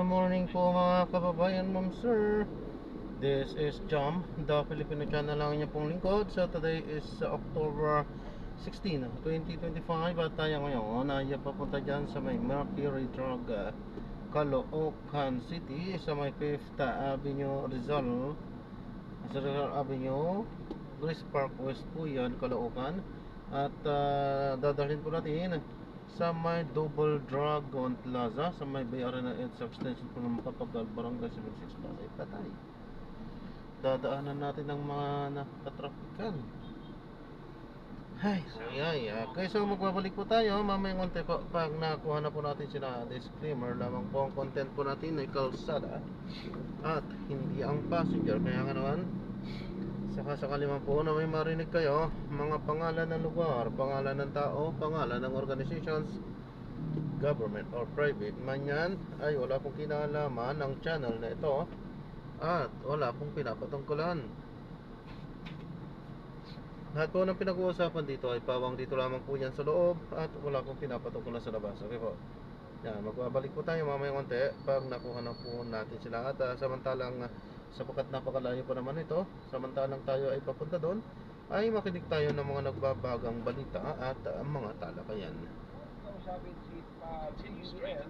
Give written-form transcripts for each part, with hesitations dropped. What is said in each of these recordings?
morning po mga kababayan, ma'am sir. This is Jam, the Filipino channel lang niya pong lingkod. So today is October 16, 2025 at tayo ngayon ay papunta dyan sa may Mercury Drug, Caloocan City, sa may 5th Avenue Rizal, Avenue, Grace Park West po yan, Caloocan. At dadalhin po natin sa may Double Dragon Plaza, sa may Bay Arena at sa extension po ng Papagal, Barangay 76 Pasay Patay. Dadaanan natin ang mga nakatrapikan. Okay, so magbabalik po tayo mamayang konti po pag nakuha na po natin sila. Disclaimer lamang po, ang content po natin ay kalsada at hindi ang passenger. Kaya nga naman, saka sakali man po na may marinig kayo, mga pangalan ng lugar, pangalan ng tao, pangalan ng organizations, government or private man yan, ay wala pong kinalaman ng channel na ito at wala pong pinapatungkulan. Lahat po ng pinag-uusapan dito ay pawang dito lamang po yan sa loob at wala pong pinapatungkulan sa labas. Okay po, yan, magbabalik po tayo mamayang konti pag nakuha na po natin sila. At samantalang sapagkat napakalayo pa naman ito, samantalang tayo ay papunta doon, ay makinig tayo ng mga nagbabagang balita at mga talakayan. Sabi si PBBM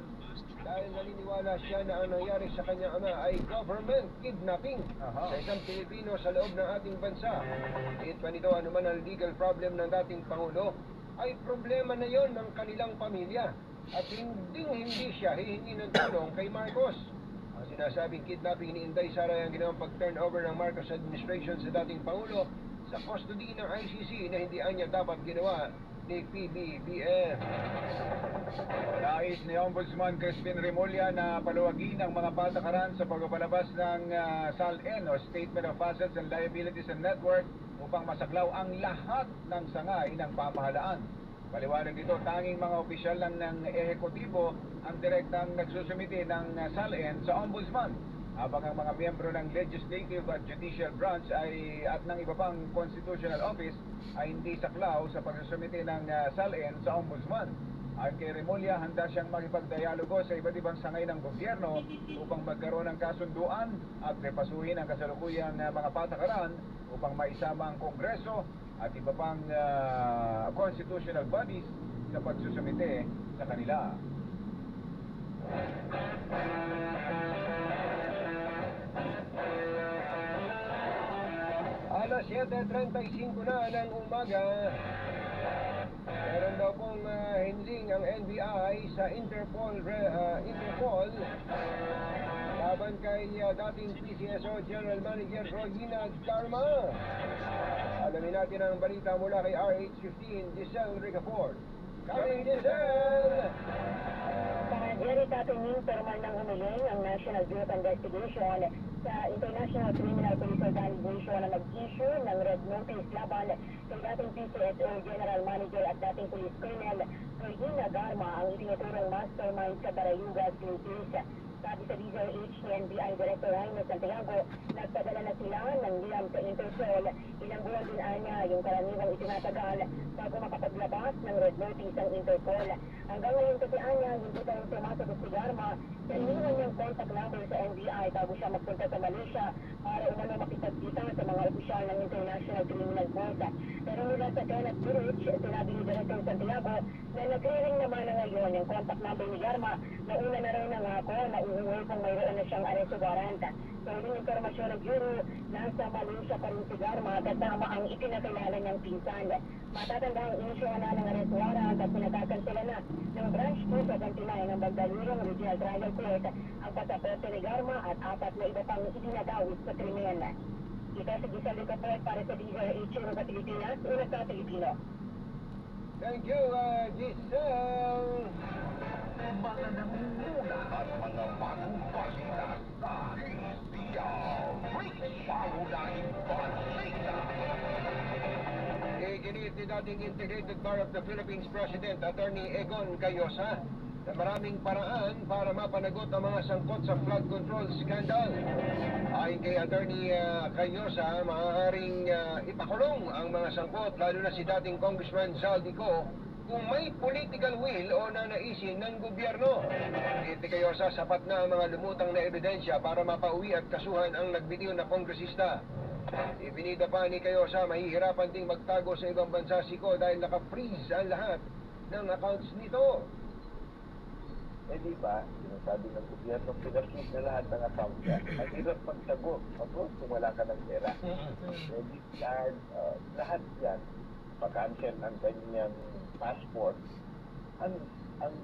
dahil naniniwala siya na ang nangyari sa kanyang ama ay government kidnapping sa isang Pilipino sa loob ng ating bansa. Kahit pa nito anuman ang legal problem ng dating Pangulo, ay problema na yon ng kanilang pamilya at hindi siya hihingi ng tulong kay Marcos. Ang sinasabing kidnapping ni Inday Sara ang ginawang pag-turnover ng Marcos administration sa dating Pangulo sa custody ng ICC na hindi anya dapat ginawa ni PBBM. Nais ni Ombudsman Crispin Remulla na paluwagin ang mga patakaran sa pagpapalabas ng SALN o Statement of Assets and Liabilities and Network upang masaklaw ang lahat ng sangay ng pamahalaan. Paliwanag dito, tanging mga opisyal lang ng ehekutibo ang direktang nagsusumite ng SALN sa Ombudsman, habang ang mga miyembro ng Legislative at Judicial Branch at ng iba pang Constitutional Office ay hindi saklaw sa pagsusumite ng SALN sa Ombudsman. Ayon kay Remulla, handa siyang makipagdialogo sa iba't ibang sangay ng gobyerno upang magkaroon ng kasunduan at repasuhin ang kasalukuyang mga patakaran upang maisama ang Kongreso at iba pang constitutional bodies sa pagsusumite sa kanila. Alas 7:35 na ng umaga, meron daw pong hinling ang NBI sa Interpol laban kay dating PCSO General Manager Rodina Garma. Alamin natin ang balita mula kay RH15, Giselle Ricafort. Coming, Giselle! Jerry, katunying formal ng humiling ang National Bureau of Investigation sa International Criminal Police Organization na mag-issue ng red notice laban kay dating PCSO General Manager at dating Police Colonel Rodina Garma, ang itinuturong mastermind sa Barayugas, Philippines. Sabi sa DZRH ni NBI Director Jaime Santiago, nagpadala na sila ng liham sa Interpol. Ilang buwan din anya yung karaniwang itinatagal bago makapaglabas ng red notice ang Interpol. Hanggang ngayon kasi anya, hindi pa yung sumasagot si Garma sa iniwan niyang contact number sa NBI bago siya magpunta sa Malaysia para umano makipagkita sa mga opisyal ng International Criminal Court. Pero mula sa Kenneth Burich, sinabi ni Director Santiago na nagre-ring naman na ngayon yung contact number ni Garma na una na rin nangako na uuwi kung mayroon na siyang arresto warrant. Sa huling informasyon ng Bureau, nasa Malaysia pa rin si Garma kasama ang ipinakilala niyang pinsan. Matatandang inisyo na ng arrest warrant at pinagkakansela na ng Branch 279 ng Bagdalurong Regional Trial Court ang pasaporte ni Garma at 4 na iba pang itinatawid sa krimen. Ito si Giselle Ricafort para sa DZRH sa Pilipinas, una sa Pilipino. Thank you, Giselle! Mga nangunguna at mga bagong balita dahil paunahin balita. Iginit ni dating Integrated Bar of the Philippines President Attorney Egon Cayosa na maraming paraan para mapanagot ang mga sangkot sa flood control scandal. Ayon kay Attorney Cayosa, maaaring ipakulong ang mga sangkot lalo na si dating Congressman Zaldico kung may political will o nanaisin ng gobyerno. Hindi kayo sapat na ang mga lumutang na ebidensya para mapauwi at kasuhan ang nagbitiw na kongresista. Ibinida pa ni Cayosa mahihirapan ding magtago sa ibang bansa si Ko dahil naka-freeze ang lahat ng accounts nito. Eh di ba, sinasabi ng gobyerno, pinag-keep na lahat ng account niya. Ang hirap magtago, kung wala ka ng pera. Credit card, lahat yan. Pag-cancel ang kanyang passport. Ang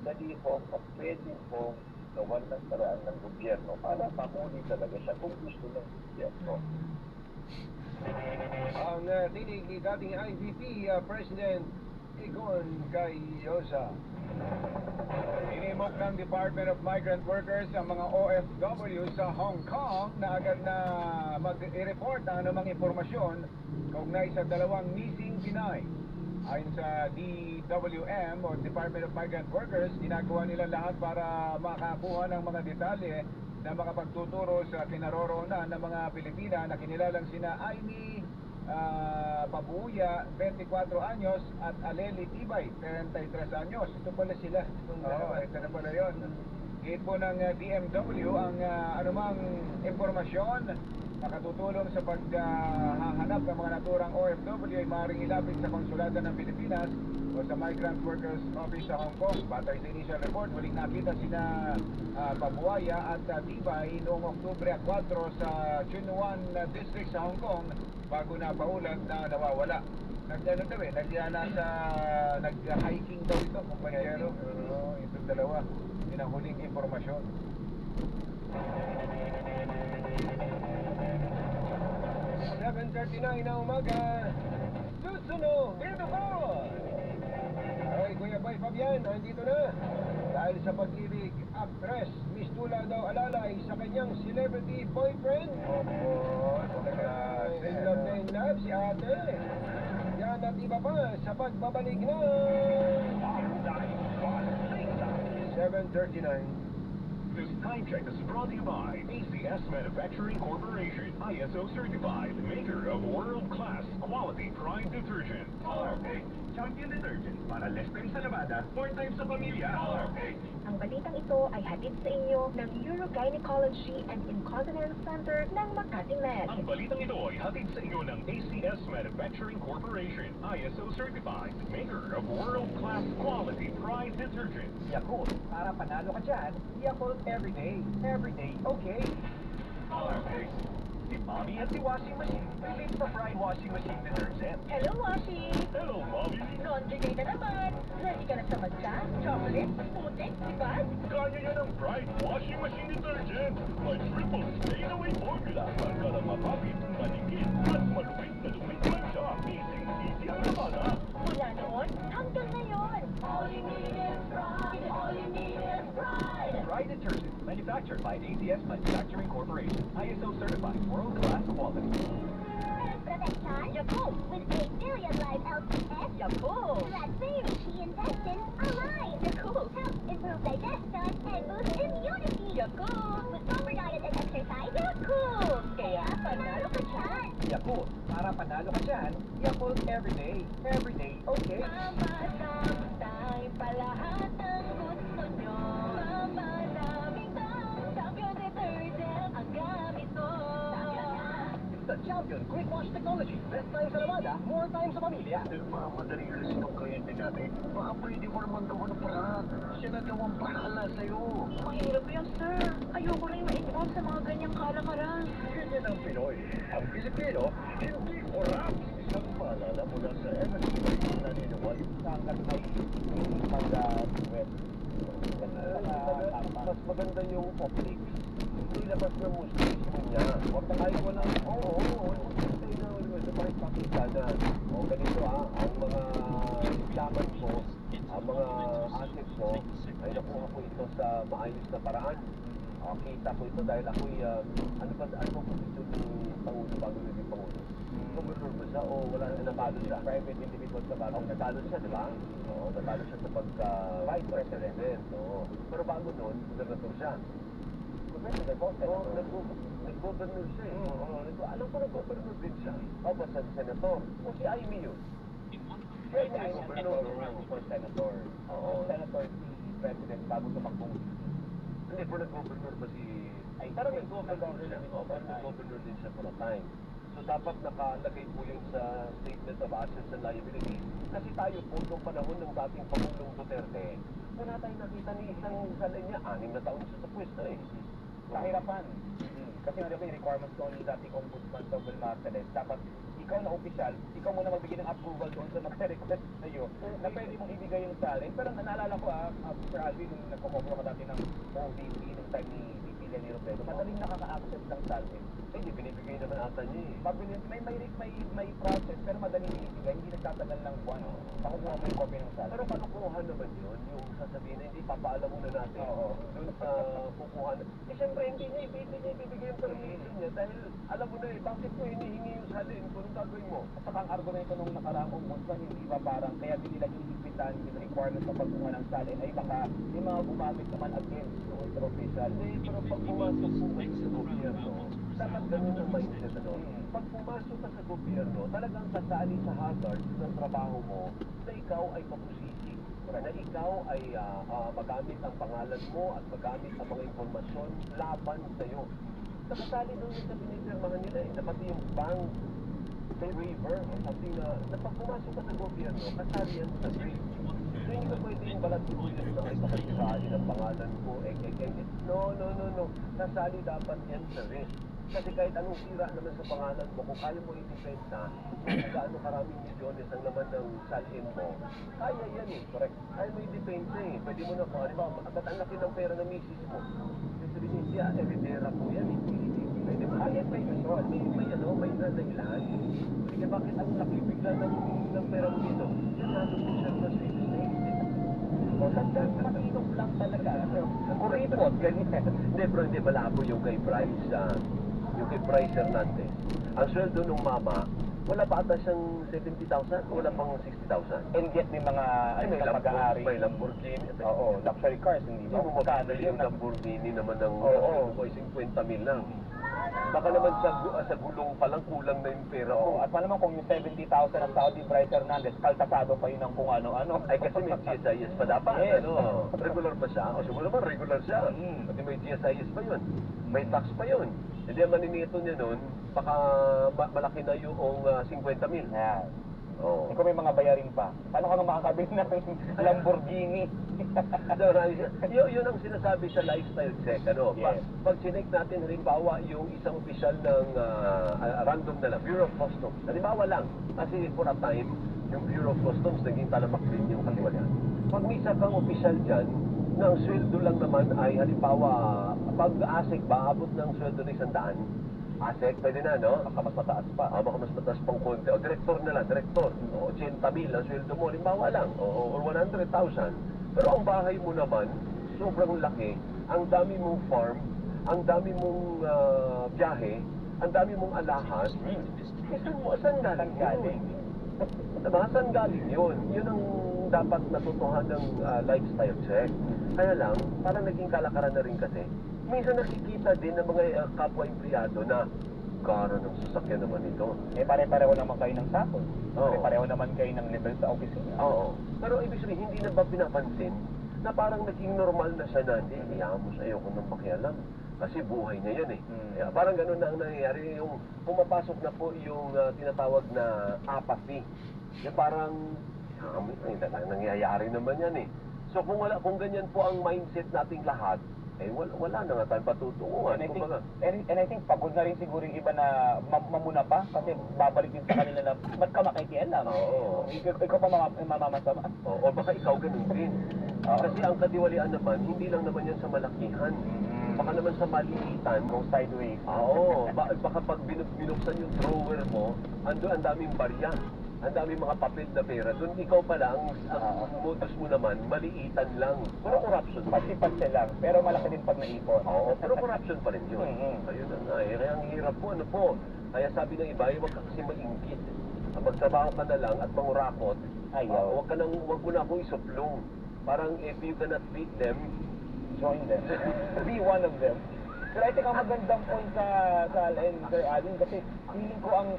dali po, pwede po gawan ng paraan ng gobyerno para pamuli talaga siya kung gusto ng gobyerno. Ang tinig ni dating IVP President Egon Cayosa. Inimok ng Department of Migrant Workers ang mga OFW sa Hong Kong na agad na mag-report ang anumang impormasyon kaugnay sa dalawang missing Pinay. Ayon sa DWM o Department of Migrant Workers, ginagawa nila lahat para makakuha ng mga detalye na makapagtuturo sa kinaroroonan ng mga Pilipina na kinilalang sina Aimee Pabuya, 24 anyos, at Aleli Tibay, 33 anyos. Ito pala sila. Oo, ito na pala yun. Gate po ng DMW ang anumang impormasyon nakatutulong sa paghahanap ng mga naturang OFW ay maaaring ilapit sa konsulado ng Pilipinas o sa Migrant Workers Office sa Hong Kong. Batay sa initial report, huling nakita sina Pabuaya at Tibay noong Oktubre 4 sa Chunwan District sa Hong Kong bago na paulat na nawawala. Nag-hiking daw ito, kumpanyero. Itong dalawa, yun ang huling impormasyon. 7:39 na umaga. Susunod, dito ko! Ay, Kuya Bay Fabian, nandito na. Dahil sa pag-ibig, actress, mistula daw alalay sa kanyang celebrity boyfriend. Opo, talaga. In love si ate. Yan at iba pa sa pagbabalik na 7:39. This time check is brought to you by ACS Manufacturing Corporation, ISO certified, maker of world-class quality Pride detergent. Powerpack, champion detergent para less time sa labada, more time sa pamilya. Powerpack. Ang balitang ito ay hatid sa inyo ng Urogynecology and Incontinence Center ng Makati Med. Ang balitang ito ay hatid sa inyo ng ACS Manufacturing Corporation, ISO certified, maker of world-class quality Pride detergent. Yakult, para panalo ka dyan, Yakult everyday, okay? Powerpack. Si Mommy at si Washing Machine, relate sa Pride Washing Machine detergent. Hello, Washi! Hello, Mommy! Laundry day na naman! Ready ka na sa matcha, chocolate, putik, sipag? Kanya yan ang Pride Washing Machine detergent. May triple stain-away formula. Para lang mapapit, manikit, at malupit na lumit lang siya. Easy ang labada. Mula noon hanggang ngayon. All you need is pride! All you need is pride! Pride detergent, manufactured by ACS Manufacturing Corporation. ISO certified, world-class quality. Protection, Yakult, with 8 billion live LPS. Yakult! Blood free, she intestines alive. Yakult! Helps improve digestion and boost immunity. Yakult! With proper diet and exercise. Yakult! Kaya panalo ka dyan. Yakult, para panalo ka dyan, Yakult everyday, okay? Mama, time pa lahat ng gusto nyo. Mama, daming champion detergent ang gamit ko. The Champion Quick Wash Technology. Best time sa lamada, more time sa pamilya. Nagmamadali kasi itong kliyente natin. Baka pwede mo naman gawa ng paraan. Siya na daw ang bahala sa'yo. Mahirap yan, sir. Ayoko rin ma-involve sa mga ganyang kalakaran. Ganyan ang Pinoy. Ang Pilipino, hindi korap. Isang paalala mula sa MSP na ninawal. Sangkat ay pag-web. Mas maganda yung optics. Ilabas na mo niya. Huwag na kayo ko lang. Oo. Stay na sa pakipakita na. O ganito ang mga laman ko, ang mga assets ko, ay nakuha ko ito sa maayos na paraan. Kita ko ito dahil ako'y, ano ba posisyon ni Pangulo bago naging Pangulo? Gobernador ba siya o wala na natalo siya? Private individual sa bago. Natalo siya, di ba? Oo, natalo siya sa pagka-vice president. Oo. Pero bago noon, gobernador siya. Nag-governor siya eh. Alam ko nag-governor din siya. O ba sa senator? O si Aimee yun? Pwede ay for senator. Oo. Senator, si President, bago tumakbong. Hindi, pero nag-governor ba si... Ay, parang nag-governor siya. Oo, parang nag-governor din siya for a time. So, dapat nakalagay po yun sa Statement of Assets and Liabilities. Kasi tayo po, noong panahon ng dating Pangulong Duterte, wala tayong nakita ni isang salay niya, 6 na taon siya sa pwesto eh. Kahirapan. Kasi nga diba yung requirements doon ni dating Ombudsman Tobel Martinez, dapat ikaw na opisyal, ikaw muna magbigay ng approval doon sa magre-request sa iyo na pwede mong ibigay yung salary. Pero naalala ko Sir Alvin, nung nagko-cover ka dati ng OVP, nung time ni VP Lenny Robredo, madaling nakaka-access ng salary. Hindi, binibigay naman ata niya eh. May process, pero madaling ibigay, hindi nagtatagal ng buwan. Makukuha mo yung copy ng salary. Pero paano kukuha naman yun? Yung sasabihin na hindi, papaalam muna natin. Doon sa kukuha na. Eh, siyempre, hindi niya ibibigay yung permission niya dahil alam mo na eh, bakit mo hinihingi yung salin? Kung gagawin mo? At saka ang argumento nung nakaraang ombudsman, hindi ba parang kaya din nila hihigpitan yung requirement sa pagkuha ng salin ay baka may mga gumamit naman against the ultra official. Hindi, pero pag pumasok po kayo sa gobyerno, dapat ganun ang mindset, ano? Pag pumasok ka sa gobyerno, talagang sasali sa hazard ng trabaho mo na ikaw ay mapusisi. Na ikaw ay magamit ang pangalan mo at magamit ang mga informasyon laban sa'yo. Nakasali doon yung sa pinipirmahan nila eh, na pati yung bank waiver o something na pag pumasok ka sa gobyerno, kasali yan sa grade. So hindi ka pwede yung balat sibuyas na ay pakasirahin ang pangalan ko, No. Nasali dapat yan sa risk. Kasi kahit anong sira naman sa pangalan mo, kung kaya mo i-defensa, kung gaano karaming milyones ang laman ng salin mo, kaya yan eh, correct? Kaya mo i-defensa eh. Pwede mo na kung ano ba, ba't ang laki ng pera ng misis mo? Sabihin niya, evidera po yan eh. Pwede mo, kahit may mission, may dahilan. Sige, bakit ang laki bigla ng pera mo dito? Yan, nasa po siya sa Swiss State eh. O, matinong lang talaga. Kuripot, ganyan. Hindi, bro, hindi malabo yung kay Bryce, yung kay Bryce Hernandez. Ang sweldo ng mama, wala pa ata siyang 70,000, wala pang 60,000. And yet may mga May pag-aari. May Lamborghini. Oo, luxury cars, hindi Hindi ba? mo magkano yung Lamborghini naman ng Oo. 50,000 lang. Baka naman sa gulong pa lang kulang na yung pera Oo, mo. at pa naman kung yung 70,000 ng Saudi Bryce Hernandez, kaltasado pa yun ng kung ano-ano. Ay kasi may GSIS pa dapat. Yes. Ano, regular pa siya. O siguro naman regular siya. Pati may GSIS pa yun. May tax pa yun. Hindi ang maninito niya nun, baka malaki na yung 50,000. Yan. Oo. Kung may mga bayarin pa, paano ka nga makakabili ng Lamborghini? Yun ang sinasabi sa lifestyle check. Ano? Yes. Pag chinek natin, halimbawa, yung isang opisyal ng random na lang, Bureau of Customs. Halimbawa lang, kasi for a time, yung Bureau of Customs, naging talamak din yung katiwalian. Pag may isa kang opisyal dyan, na ang sweldo lang naman ay, halimbawa, pag ASEC ba, abot ng sweldo na 100, ASEC, pwede na, no? Baka mas mataas pa. Baka mas mataas pang konti. O, direktor na lang, direktor. O, 80,000 ang sweldo mo, halimbawa lang. O 100,000. Pero ang bahay mo naman, sobrang laki. Ang dami mong farm, ang dami mong biyahe, ang dami mong alahas. Saan galing? Diba? Saan galing yun? Yun ang dapat natutuhan ng lifestyle check. Kaya lang, parang naging kalakaran na rin kasi. Minsan nakikita din ng mga kapwa-empleyado na gara ng sasakyan naman ito. Eh, pare-pareho naman kayo ng sakot. Oo. Pare-pareho naman kayo ng level sa opisina. Oo. Pero ibig sabihin, hindi na ba pinapansin na parang naging normal na siya na, hindi, hayaan mo sa iyo kung nang makialam. Kasi buhay niya yan eh. Kaya parang ganun na ang nangyayari. Yung pumapasok na po yung tinatawag na apathy. Yung parang, nangyayari naman yan eh. So kung ganyan po ang mindset nating lahat, eh wala na nga tayong patutunguhan. And I think pagod na rin siguro yung iba na mamuna pa kasi babalik din sa kanila na ba't ka makikialam? Oo. Ikaw pa mamamasama. O baka ikaw ganun din. Kasi ang katiwalian naman, hindi lang naman yan sa malakihan. Baka naman sa maliitan. Go sideways. Oo. Baka pag binuksan yung drawer mo, ang daming barya. Ang daming mga papel na pera. Doon ikaw pala, ang modus mo naman, maliitan lang. Pero corruption. Pati-pati lang, pero malaki din pag naipon. Oo, pero corruption pa rin yun. Ayun na nga. Kaya ang hirap po, ano po. Kaya sabi ng iba, huwag ka kasi maingkit. Magtrabaho ka na lang at mangurakot. Huwag mo na akong isuplong. Parang if you cannot beat them, join them. Be one of them. Pero I think ang magandang point sa Allen, Sir Allen, kasi feeling ko ang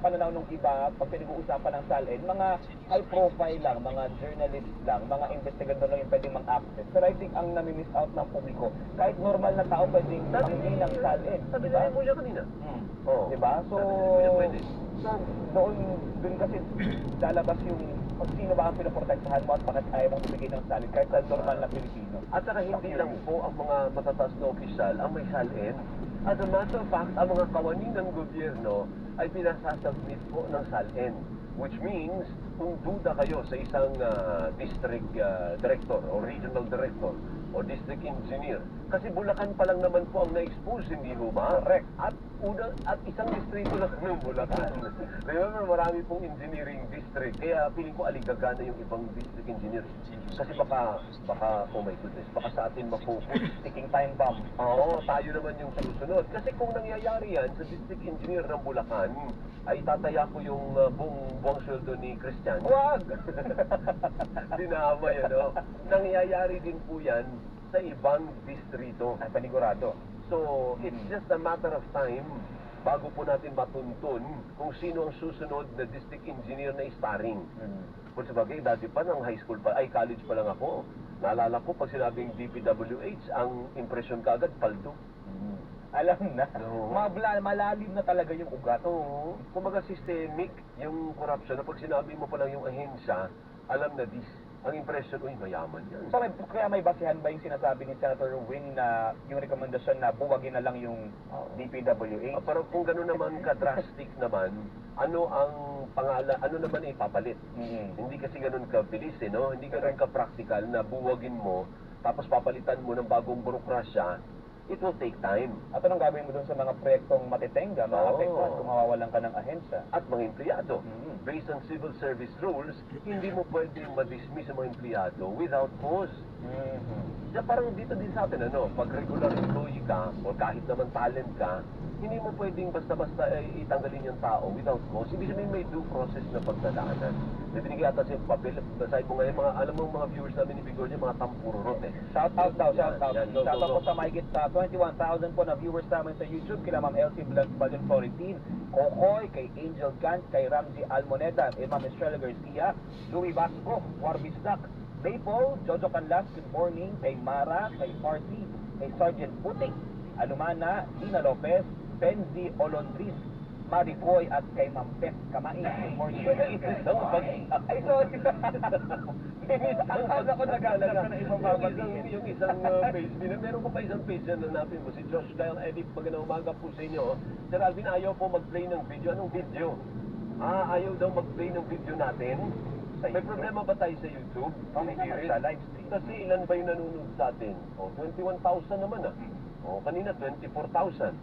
pananaw ng iba, pag pinag-uusapan ng Allen, mga high profile lang, mga journalist lang, mga investigador lang yung pwedeng mang-access. Pero I think ang nami-miss out ng publiko, kahit normal na tao pwedeng pamili ng Allen. Sabi Diba? mo siya kanina. Oo. Diba? So, Pwede. so doon kasi lalabas yung kung sino ba ang pinoprotektahan mo at bakit ayaw mong bumigay ng salin kahit sa normal na Pilipino. At saka hindi lang po ang mga matataas na opisyal ang may salin. As a matter of fact, ang mga kawani ng gobyerno ay pinasasubmit po ng salin. Which means, kung duda kayo sa isang district director o regional director o district engineer, kasi Bulacan pa lang naman po ang na-expose, hindi ho ba? Correct. At isang distrito lang ng Bulacan. Remember, marami pong engineering district. Kaya piling ko aligagana yung ibang district engineer. Kasi baka, oh my goodness, baka sa atin mafocus. Ticking time bomb. Oo, tayo naman yung susunod. Kasi kung nangyayari yan sa district engineer ng Bulacan, ay tataya ko yung buong sweldo ni Christian. Wag! Dinamay, ano? Nangyayari din po yan sa ibang distrito. Ay, panigurado. So, it's just a matter of time bago po natin matuntun kung sino ang susunod na district engineer na sparring. Kung sabagay, dati pa ng high school pa, ay college pa lang ako. Naalala ko, pag sinabing DPWH, ang impression kaagad, paldo. Alam na. Oo. Malalim na talaga yung ugat. Oo. Kumbaga systemic yung corruption na pag sinabi mo pa lang yung ahensya, alam na this. Ang impression, uy, mayaman yan. So, kaya may basihan ba yung sinasabi ni Senator Wing na yung rekomendasyon na buwagin na lang yung DPWH? Pero kung gano'n naman ka-drastic naman, ano ang pangalan, ano naman ipapalit? Hindi kasi gano'n kabilis, no? Hindi gano'n ka-practical na buwagin mo, tapos papalitan mo ng bagong burokrasya. It will take time. At anong gagawin mo dun sa mga proyektong matitenga, maapektuhan kung mawawalan ka ng ahensya? At mga empleyado. Based on civil service rules, hindi mo pwedeng ma-dismiss ang mga empleyado without cause. Kaya parang dito din sa atin, ano, pag regular employee ka, o kahit naman talent ka, hindi mo pwedeng basta-basta itanggalin yung tao without cause. Ibig sabihin may due process na pagdadaanan. May binigay ata siyang papel, basahin mo ngayon, alam mo mga viewers namin ni Bigor niya, mga tampururot eh. Shout out daw, shout out. Yan, go, Shout out go, po go. sa mahigit 21,000 po na viewers namin sa YouTube, kila Ma'am Elsie Balon Floritin, Kokoy, kay Angel Gant, kay Ramji Almoneda, kay Ma'am Estrella Garcia, Louis Vasco, Warbistak, Maple, Jojo Canlas, good morning, kay Mara, kay Farsi, kay Sergeant Putik, Alumana, Lina Lopez, Penzi Olondris, Maricoy at kay Ma'am Pep Kamain. Good morning. Ay, sorry. Akala ko nag-alaga na ibang babatiin. Yung isang page, meron ko pa isang page na nanapin mo, si Josh Kyle Edip, magandang umaga po sa inyo. Sir Alvin, ayaw po mag-play ng video. Anong video? Ayaw daw mag-play ng video natin. May problema ba tayo sa YouTube? Sa live stream. Kasi ilan ba yung nanonood sa atin? 21,000 naman kanina 24,000.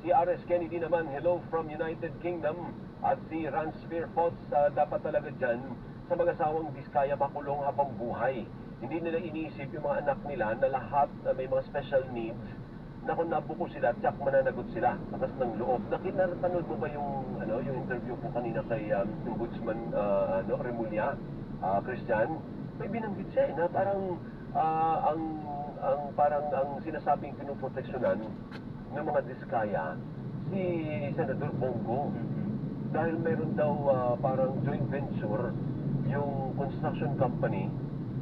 Si R.S. Kennedy naman, hello from United Kingdom. At si Rance Fairfox, dapat talaga dyan sa mag-asawang Diskaya makulong habang buhay. Hindi nila iniisip yung mga anak nila na lahat na may mga special needs na kung nabuko sila, tsak mananagot sila. Takas ng loob. Nakitanood mo ba yung interview ko kanina kay Ombudsman Remulla, Christian? May binanggit siya na parang ang sinasabing pinuproteksyonan ng mga Diskaya si Senador Bongo. Dahil mayroon daw parang joint venture yung construction company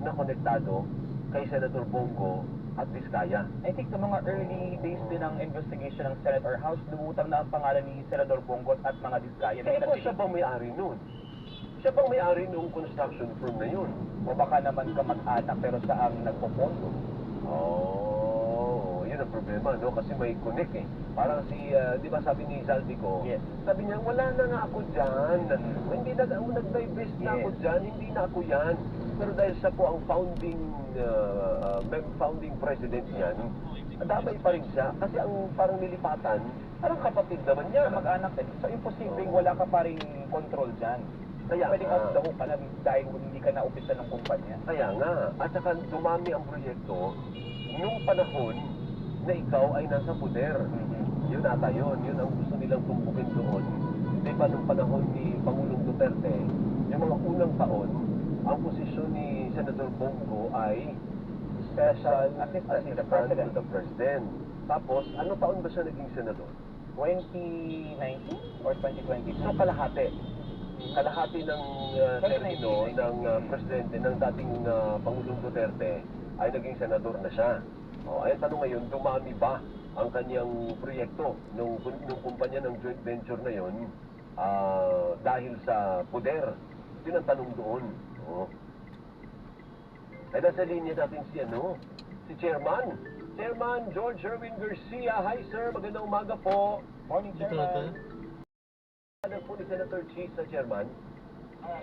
na konektado kay Senator Bongo at Diskaya. I think sa mga early days din ng investigation ng Senate or House, lumutang na ang pangalan ni Senador Bongo at mga Diskaya. Kaya po siya bang may-ari nun? Siya bang may-ari nung construction firm na yun? O baka naman kamag-anak pero siya ang nagpopondo. Yun ang problema, no? Kasi may connect eh. Parang si, di ba sabi ni Zaldico, Yes. sabi niya, wala na nga ako dyan. Hindi na nag-divest na ako dyan, hindi na ako yan. Pero dahil siya po ang founding president niyan, damay pa rin siya. Kasi ang parang nilipatan, parang kapatid naman niya. Kamag-anak din. So imposibleng wala ka pa rin control dyan. Kaya Pwedeng nga. out the hook ka na dahil hindi ka na-opisan ng kumpanya. Kaya nga, at saka dumami ang proyekto nung panahon na ikaw ay nasa poder. Yun ata yun ang gusto nilang tumpukin doon. Di ba nung panahon ni Pangulong Duterte, yung mga unang taon, ang posisyon ni Senator Bongo ay Special Assistant to the President. to the President. Tapos, ano taon ba siya naging senador? 2019 or 2022? So, kalahati. Kalahati ng termino ng presidente ng dating Pangulong Duterte ay naging senador na siya. Ay tanong ngayon, dumami ba ang kanyang proyekto nung kumpanya ng joint venture na yon dahil sa poder? Yun ang tanong doon. Ay nasa linya natin si Chairman. Chairman George Erwin Garcia. Hi sir, magandang umaga po. Morning, Dito Chairman. natin. Ano po ni Senator Cheese sa Chairman?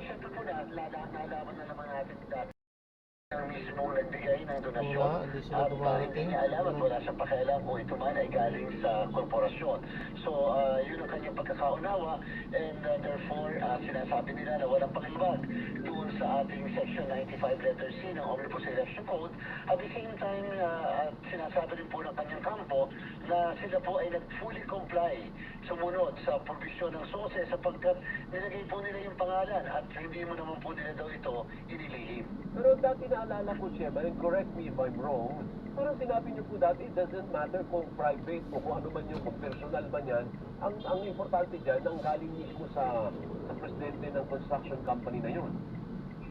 Siyempre po nalaman na naman natin dati ang mismong nagbigay ng donasyon. Wala, hindi sila At dumarating. hindi niya alam at wala siyang pakialam kung ito man ay galing sa korporasyon. So, yun ang kanyang pagkakaunawa and therefore, sinasabi nila na walang pakibag doon sa ating Section 95 letter C ng Omnibus Election Code. At the same time, sinasabi rin po ng kanyang kampo na sila po ay nag-fully comply sumunod sa provision ng SOSE sapagkat nilagay po nila yung pangalan at hindi mo naman po nila daw ito inilihim. Pero dati naalala ko, Chairman, and correct me if I'm wrong, parang sinabi niyo po dati, it doesn't matter kung private o kung ano man yung, kung personal man yan, ang importante dyan, ang galing mismo sa presidente ng construction company na yun.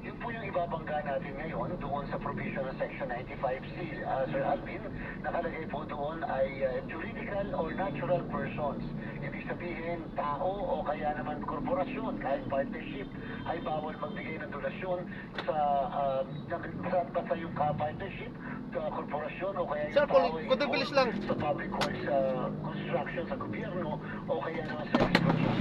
Yun po yung ibabangga natin ngayon doon sa provision ng Section 95C, Sir Alvin. Nakalagay po doon ay juridical or natural persons. Ibig sabihin, tao o kaya naman korporasyon, kahit partnership, ay bawal magbigay ng donasyon sa basta yung partnership, korporasyon o kaya Sir, yung tao ay kunting bilis lang. sa public works construction sa gobyerno o kaya naman sa construction.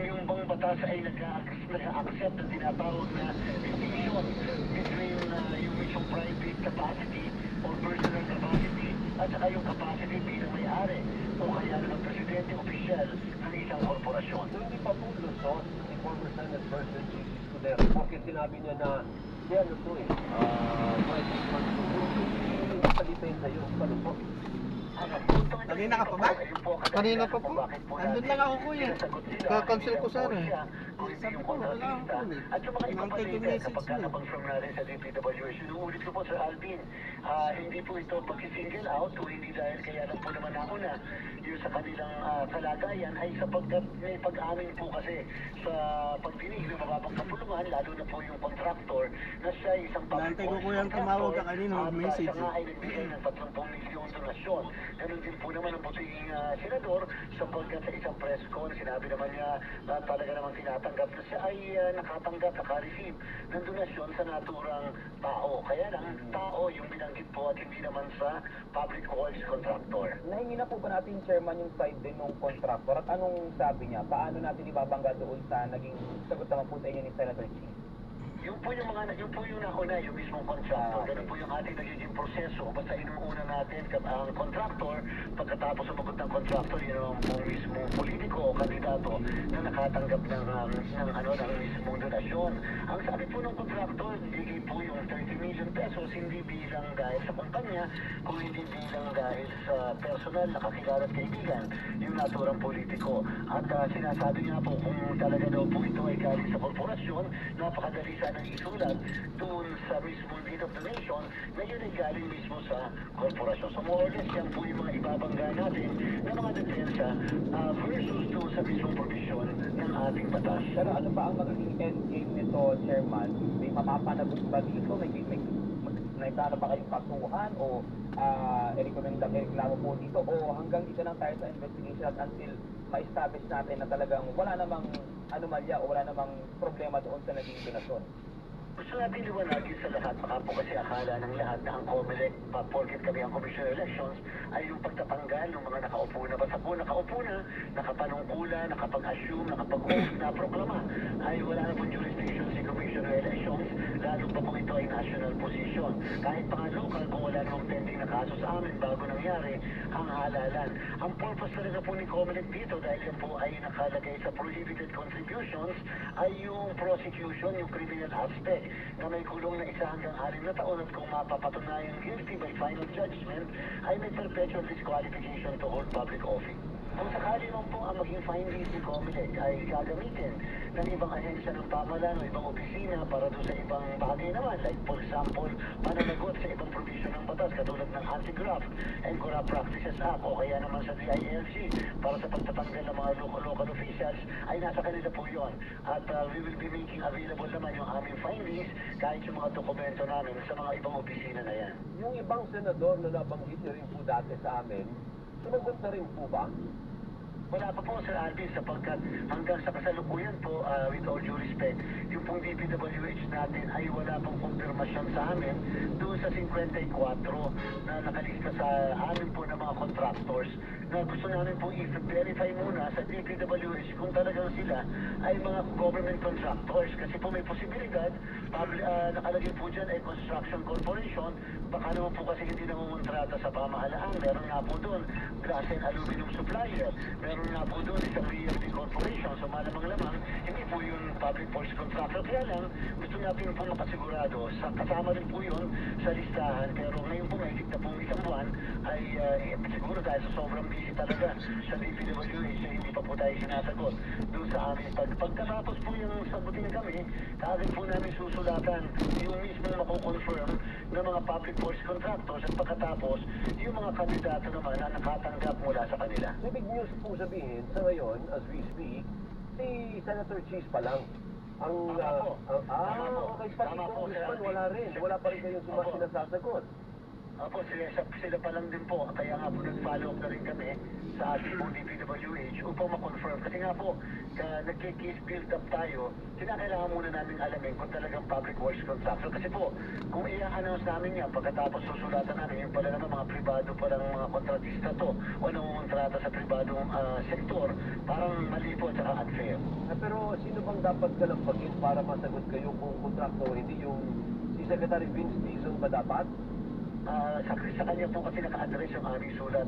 Yung bang batas ay nag-accept na tinatawag na distinction between yung isang private capacity or personal capacity at saka yung capacity bilang may-ari o kaya ng presidente opisyal ng isang korporasyon. So, hindi pa po lusot si former Senate President Jesus Cudero porque sinabi niya na siya ano to private man to palipensa yun sa lusot. Kanina ka pa ba? Kanina pa po. Andun lang ako, kuya. Kakancel ko sana eh. Sabi ko, wala ako eh. At yung mga iba pa Nantay ko rin, message kapag mo. na-confirm natin sa DPWH, inuulit ko po Sir Alvin, hindi po ito pag-single out o hindi dahil kaya lang po naman ako na yung sa kanilang kalagayan ay sapagkat may pag-amin po kasi sa pagdinig ng mababang kapulungan, lalo na po yung contractor na siya ay isang public Nantay ko, works kuya, ang tumawag ka kanina, at mag-message siya nga ay nagbigay ng 30 milyon donasyon. Ganun din po naman ang puting senador sapagkat sa isang press con, sinabi naman niya na talaga namang tinatanggap na siya ay nakatanggap, naka-receive ng donasyon sa naturang tao. Kaya lang, tao yung binanggit po at hindi naman sa public works contractor. Nahingi na po ba natin, Chairman, yung side din ng contractor at anong sabi niya? Paano natin ibabangga doon sa naging sagot naman po sa inyo ni Senator Cheese? Yung po yung nauna, yung mismong contractor, ganun po yung ating nagiging proseso. Basta inuuna natin ang contractor, pagkatapos sumagot ng contractor, yun naman po mismong politiko o kandidato na nakatanggap ng mismong donasyon. Ang sabi po ng contractor, bigay po yung 30 million pesos, hindi bilang dahil sa kumpanya, kung hindi bilang dahil sa personal na kakilala at kaibigan, yung naturang politiko. At sinasabi nga po kung talaga daw po ito ay galing sa korporasyon, napakadali sa ng isulat doon sa mismong deed of donation na yun ay galing mismo sa korporasyon. So more or less, yan po yung mga ibabangga natin na mga depensa versus doon sa mismong provision ng ating batas. Pero ano ba ang magiging endgame nito, Chairman? May mapapanagot ba dito? May plano ba kayong kasuhan o reklamo po dito? O hanggang dito lang tayo sa investigation at until ma-establish natin na talagang wala namang anomalya o wala namang problema doon sa naging donasyon? Gusto natin liwanagin sa lahat, baka po kasi akala ng lahat na ang COMELEC, porket kami ang Commission on Elections, ay yung pagtatanggal ng mga nakaupo na. Basta po nakaupo na, nakapanungkula, nakapag-assume, nakapag-oath na proklama, ay wala na pong jurisdiction si Commission on Elections, lalo pa kung ito ay national position. Kahit pa nga local, kung wala namang pending na kaso sa amin bago nangyari ang halalan. Ang purpose talaga po ni COMELEC dito, dahil yan po ay nakalagay sa prohibited contributions, ay yung prosecution, yung criminal aspect, na may kulong na 1 hanggang 6 na taon at kung mapapatunayan guilty by final judgment ay may perpetual disqualification to hold public office. Kung sakali man po ang maging findings ni COMELEC ay gagamitin ng ibang ahensya ng pamahalaan o ibang opisina para doon sa ibang bagay naman, like for example, pananagot sa ibang provision ng batas katulad ng Anti-Graft and Corrupt Practices Act o kaya naman sa DILG para sa pagtatanggal ng mga local officials, ay nasa kanila po yun. At we will be making available naman yung aming findings kahit yung mga dokumento namin sa mga ibang opisina na yan. Yung ibang senador na nabanggit niyo rin po dati sa amin, sumagot na rin po ba? Wala pa po, Sir Alvin, sapagkat hanggang sa kasalukuyan po, with all due respect, yung pong DPWH natin ay wala pong kumpirmasyon sa amin doon sa 54 na nakalista sa amin po ng mga contractors na gusto namin po i-verify muna sa DPWH kung talagang sila ay mga government contractors. Kasi po may posibilidad, nakalagay po dyan ay construction corporation, baka naman po kasi hindi nangungontrata sa pamahalaan. Meron nga po doon glass and aluminum supplier, meron nga po doon isang realty corporation, so malamang-lamang hindi po yun public force contractor. Kaya lang, gusto natin po makasigurado, kasama rin po yun sa listahan, pero ngayon po may na pong isang buwan ay siguro dahil sa sobrang busy talaga sa DPWH, hindi pa po tayo sinasagot doon sa amin. Pagkatapos po yung sagutin kami, kaagad po namin susulatan yung mismo makukonfirm ng mga public force contractors at pagkatapos yung mga kandidato naman na nakatanggap mula sa kanila. Big news po sabihin, sa ngayon, as we speak, si Senator Cheese pa lang. Ang, okay, pati Congressman, wala rin. Wala pa rin kayong sinasasagot. Opo, sila pa lang din po. Kaya nga po nag-follow up na rin kami sa ating po DPWH upang ma-confirm. Kasi nga po, nag-case build up tayo, kinakailangan muna namin alamin kung talagang public works contractor. Kasi po, kung i-announce namin yan, pagkatapos susulatan namin, yung pala naman mga pribado palang mga kontratista to o nangungontrata sa pribadong sektor, parang mali po at saka unfair. Pero sino bang dapat kalampagin para masagot kayo kung kontrakto? Hindi yung si Secretary Vince Dizon ba dapat? Sa kanya po kasi naka-address yung aming sulat,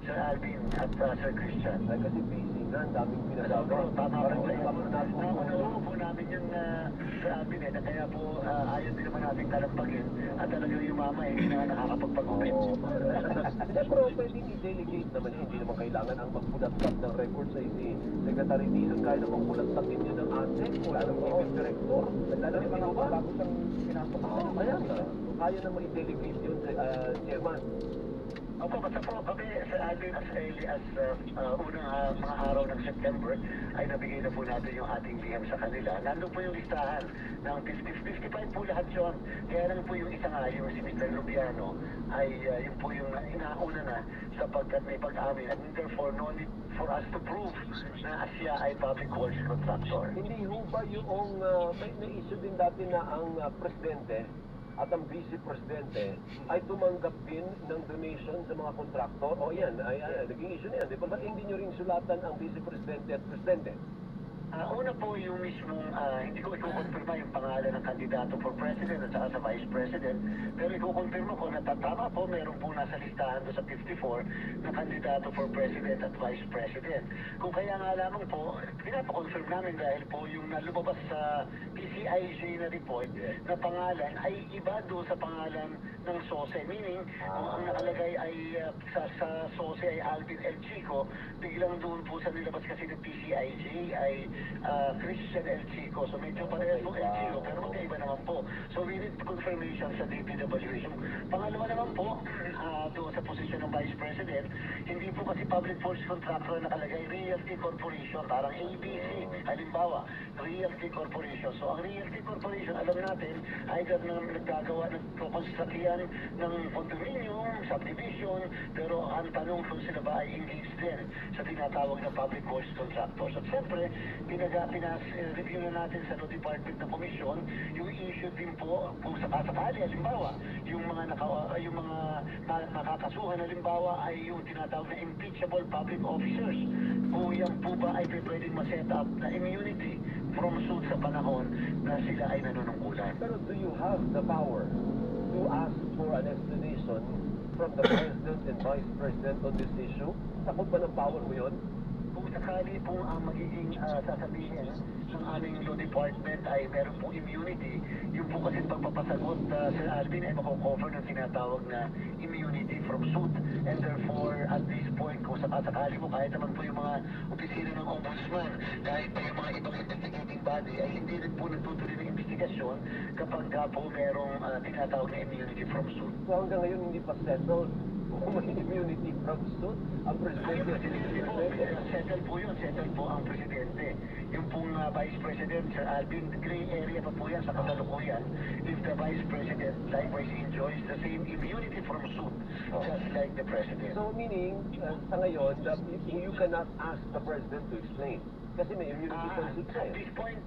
Sir Alvin at Sir Christian. Ay kasi busy na, ang daming pinagawa. Tama Parang po. hindi kami Nakunawa po namin yung Sir Alvin na kaya po ayaw din naman natin kalampagin at talagang yung mama hindi na nakakapagpagupit. Pero pwedeng i-delegate naman, hindi naman kailangan ang magpulat-tat ng record sa si Secretary Dizon, kaya naman pulat-tatin yun ng ASEC, wala ng TV director. Naglalagay mga bago siyang pinasok. Kaya nga, kaya naman i-delegate yun sa chairman. Opo, basta po kami sa Alvin as early as unang mga araw ng September ay nabigay na po natin yung ating DM sa kanila. Nandun po yung listahan ng 50-55 po lahat yun. Kaya lang po yung isa nga, yung si Mr. Lubiano, ay yun po yung inauna na sapagkat may pag-amin. And therefore, no need for us to prove na siya ay public works contractor. Hindi ho ba yung may na-issue din dati na ang presidente at ang vice-presidente ay tumanggap din ng donation sa mga kontraktor? O yan, naging issue na yan. Di ba? Ba't hindi nyo rin sulatan ang vice-presidente at presidente? Una po yung mismong, hindi ko ikukonfirma yung pangalan ng kandidato for president at saka sa vice president, pero ikukonfirma ko na tama po, meron po nasa listahan doon sa 54 na kandidato for president at vice president. Kung kaya nga lamang po, pinapakonfirm namin dahil po yung lumabas sa PCIG na report na pangalan ay iba doon sa pangalan ng SOSE, meaning kung ang nakalagay ay sa SOSE ay Alvin L. Chico, biglang doon po sa nilabas kasi ng PCIG ay Christian El Chico. So medyo parehas po El Chico, pero magkaiba naman po. So we need confirmation sa DPWH. Pangalawa naman po, doon sa posisyon ng Vice President, hindi po kasi public force contractor nakalagay, Realty Corporation, parang ABC, halimbawa, Realty Corporation. So ang Realty Corporation, alam natin, ay naggagawa, nagko-construct yan ng condominium, subdivision, pero ang tanong kung sila ba ay engaged din sa tinatawag na public force contractors. At siyempre, review na natin sa Department ng Komisyon yung issue din po kung sakasakali, halimbawa, yung mga nakakasuhan, halimbawa, ay yung tinatawag na impeachable public officers. Kung yan po ba ay pwedeng ma-set up na immunity from suit sa panahon na sila ay nanunungkulan. Pero do you have the power to ask for an explanation from the President and Vice President on this issue? Sakot ba ng power mo yun? Kung sakali po ang magiging sasabihin ng aming law department ay meron pong immunity, yung po kasi pagpapasagot, Sir Alvin, ay mako-cover ng tinatawag na immunity from suit. And therefore, at this point, kung sakasakali mo, kahit naman po yung mga opisina ng ombudsman, kahit pa yung mga ibang investigating body, ay hindi rin po nagtutuloy ng investigasyon kapag ka po merong tinatawag na immunity from suit. So hanggang ngayon hindi pa settled kung may immunity from suit ang presidente. Settle po yun, settle po ang presidente. Yung pong Vice President, Sir Alvin, gray area pa po yan sa kasalukuyan if the Vice President likewise enjoys the same immunity from suit just like the President. So meaning, sa ngayon, you cannot ask the president to explain. Kasi may immunity from suit siya At this point,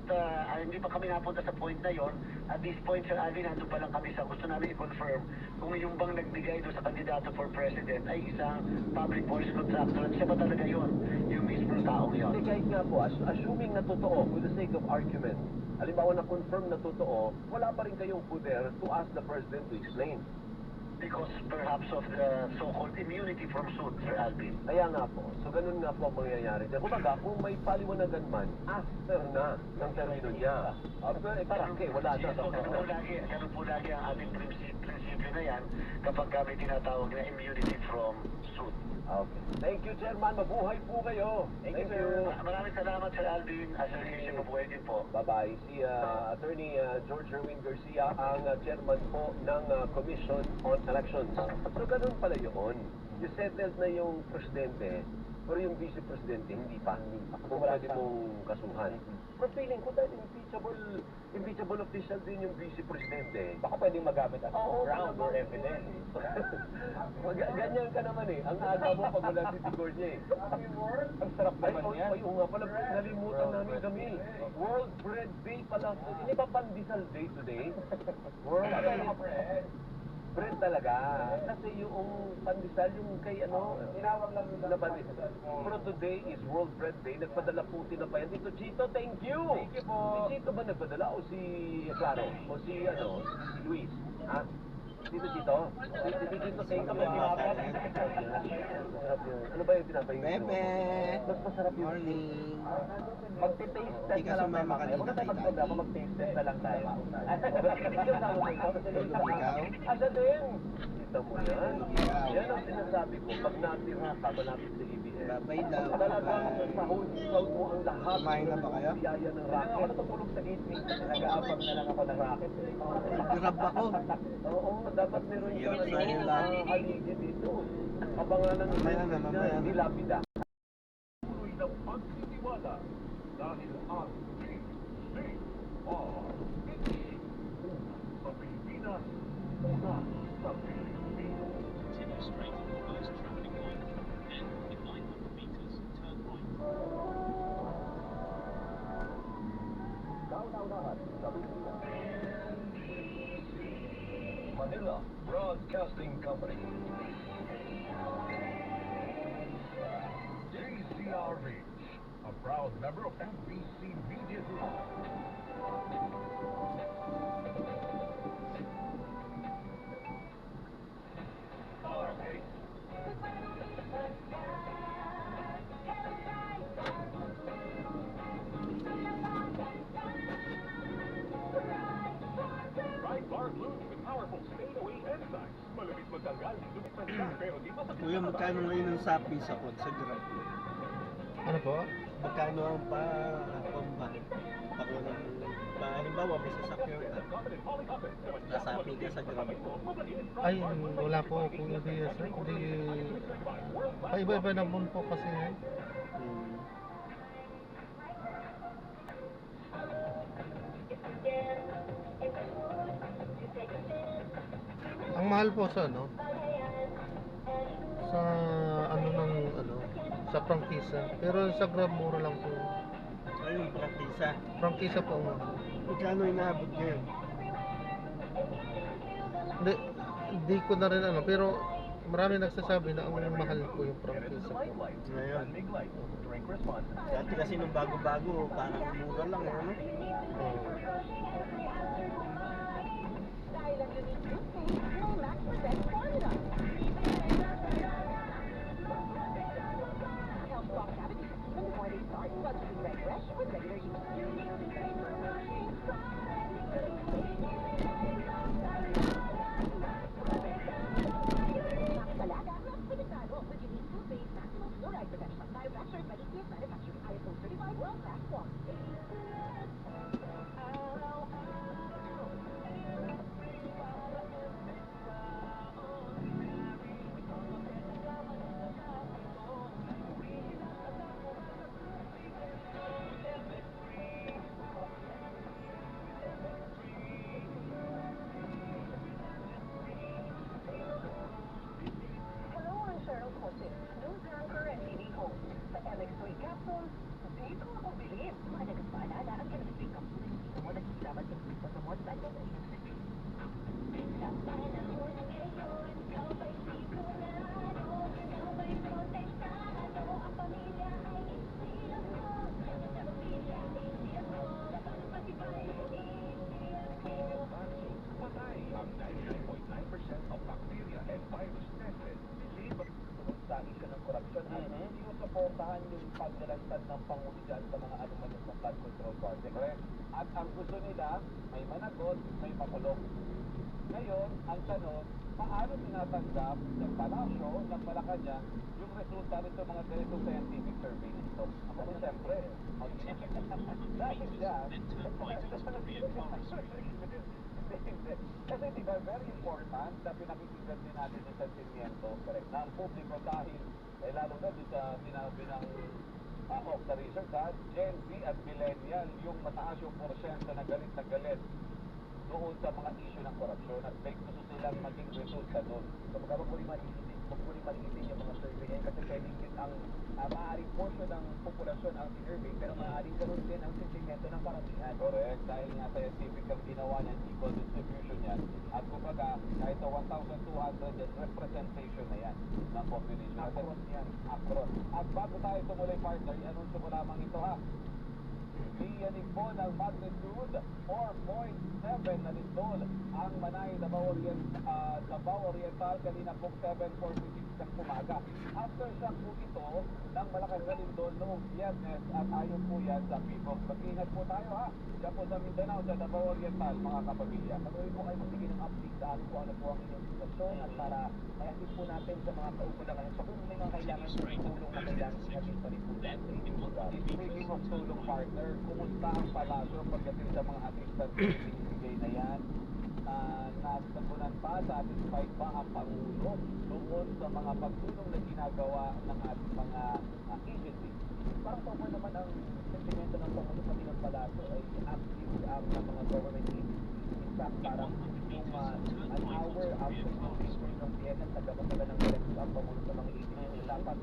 hindi pa kami napunta sa point na yon. At this point, Sir Alvin, nandun pa lang kami sa gusto namin i-confirm kung yung bang nagbigay doon sa kandidato for president ay isang public policy contractor at siya ba talaga yon, yung mismong taong yon. Hindi, kahit nga po, assuming na totoo, for the sake of argument, halimbawa na confirm na totoo, wala pa rin kayong poder to ask the president to explain. Because perhaps of the so-called immunity from suit, Sir Alvin. Kaya nga po, so ganun nga po ang mangyayari. Kumbaga, kung may paliwanagan man, after na ng termino niya. Parang wala na. Ganun po lagi ang ating prinsipyo na yan kapag kami tinatawag na immunity from suit. Okay. Thank you, Chairman. Mabuhay po kayo. Thank you. Maraming salamat, Sir Alvin. Association, mabuhay din po. Bye-bye. Si Attorney George Erwin Garcia, ang chairman po ng Commission on Elections. So, ganun pala yun. You settled na yung presidente, pero yung vice-presidente, hindi pa. Kung pwede mong kasuhan. Pero feeling ko dahil impeachable official din yung vice-presidente. Baka pwedeng magamit as ground or evidence. Ganyan ka naman eh. Ang aga mo pag wala si Tigor niya eh. Ang sarap naman yan. Ay, nga pala, nalimutan namin kami. World Bread Day pala. Hindi ba Pandesal Day today? World Bread. Bread talaga. Kasi yung pandesal, yung kay tinawag lang nila na pandesal. Pero today is World Bread Day. Nagpadala Putin na pa yan. Dito, Chito, thank you! Thank you po! Si Chito ba nagpadala? O si Claro? O si Luis? Ha? Dito, Chito? Dito, thank you. Masarap yun. Ano ba yung tinapay? Bebe! Mas masarap yun. Morning! Magte-taste test na lang tayo mamaya. Huwag na tayo magprograma, mag-taste test na lang tayo. Asa din? Kita mo yan. Yan ang sinasabi ko. Pag natira ka, malapit sa EBS. Babay daw. Talagang mahusikaw mo ang lahat. Kumain na ba kayo? Biyaya ng racket. Ako natutulog sa evening kasi nag-aabang na lang ako ng racket. Grab ako. Oo, dapat meron Yun, yung sa'yo lang. haligi dito. Kabangalan ng Mamaya na. dilapida. Tuloy ng pagtitiwala dahil ang sa Pilipinas, una sa Pilipino. Manila Broadcasting Company. JCRH, a proud member of NBC Media Group. Bar Blues with powerful stay-away enzymes. Malapit magtanggal, lumipad siya, pero di masakit. Kuya, magkano ngayon ang sapi sa Grab? Ano po? Magkano ang halimbawa may sasakyan ka, nasapi ka sa Grab. Ay, wala po kung hindi iba-iba naman po kasi yan. Ang mahal po sa sa prangkisa. Pero sa Grab mura lang po. Ayun, prangkisa. Prangkisa po. Magkano inaabot ngayon? Hindi ko na rin pero marami nagsasabi na ang mahal po yung prangkisa po. Ngayon. Dati kasi nung bago-bago, parang mura lang Dahil ang unique good taste, no match for best formula. Help stop cavities even before they start. Such as red fresh with regular use. Talaga, with the kotse. News anchor and TV host. Sa MX3 capsule, dito ako bilhin. Mahalagang paalala ang MX3 capsule. Hindi mo nagsilamat yung pipa sa mod sa Patay ang 99.9% of bacteria and virus tested. Sa issue ng korupsyon at hindi mo supportahan yung paglalantad ng Pangulo dyan sa mga anomalya sa flood control project. At ang gusto nila, may managot, may makulong. Ngayon, ang tanong, paano tinatanggap ng palasyo ng Malacanang yung resulta nito mga ganitong scientific survey nito? Ako rin siyempre, dahil dyan, kasi di ba, very important na pinakikinggan din natin yung sentimiento ng publiko dahil, lalo na doon sa sinabi ng Octa Research, Gen Z at Millennial, yung mataas yung porsyento na galit doon sa mga issue ng korupsyon at may gusto silang maging resulta doon. So magkabag muli maliitin yung mga survey ngayon kasi pwedeng yun ang maaaring portion ng populasyon ang sinurvey pero maaaring ganoon din ang sentimento ng karamihan. Correct, dahil nga scientific ang ginawa ng equal distribution yan at kumbaga kahit sa 1,200 yan, representation na yan ng population. Across yan. Across. At bago tayo tumuloy partner, i-anunsyo ko lamang ito ha. Iyanig po ng magnitude 4.7 na lindol ang Manay, Davao Oriental kanina po 7:46 ng umaga. Aftershock po ito ng malakas na lindol noong Biyernes at ayon po yan sa PIPOC. Mag-ingat po tayo ha. Diyan po sa Mindanao, sa Davao Oriental, mga kapamilya. Patuloy po kayo magbigay ng update sa amin kung ano po ang inyong sitwasyon at para mayasin po natin sa mga kaukulang ngayon. So kung may mga kailangan po tulong na kailangan natin pa rin po natin. Speaking of tulong partner, kumusta ang palasyo pagdating sa mga assistance na binibigay na yan? Nasabunan pa, satisfied pa ang Pangulo doon sa mga pagtulong na ginagawa ng ating mga agency. Parang po naman ang sentimento ng Pangulo pati ng palasyo ay active ang mga government agencies. In fact, parang yung an hour after the ng PNN, nagkakasala ng directive ang Pangulo sa mga agencies. Dapat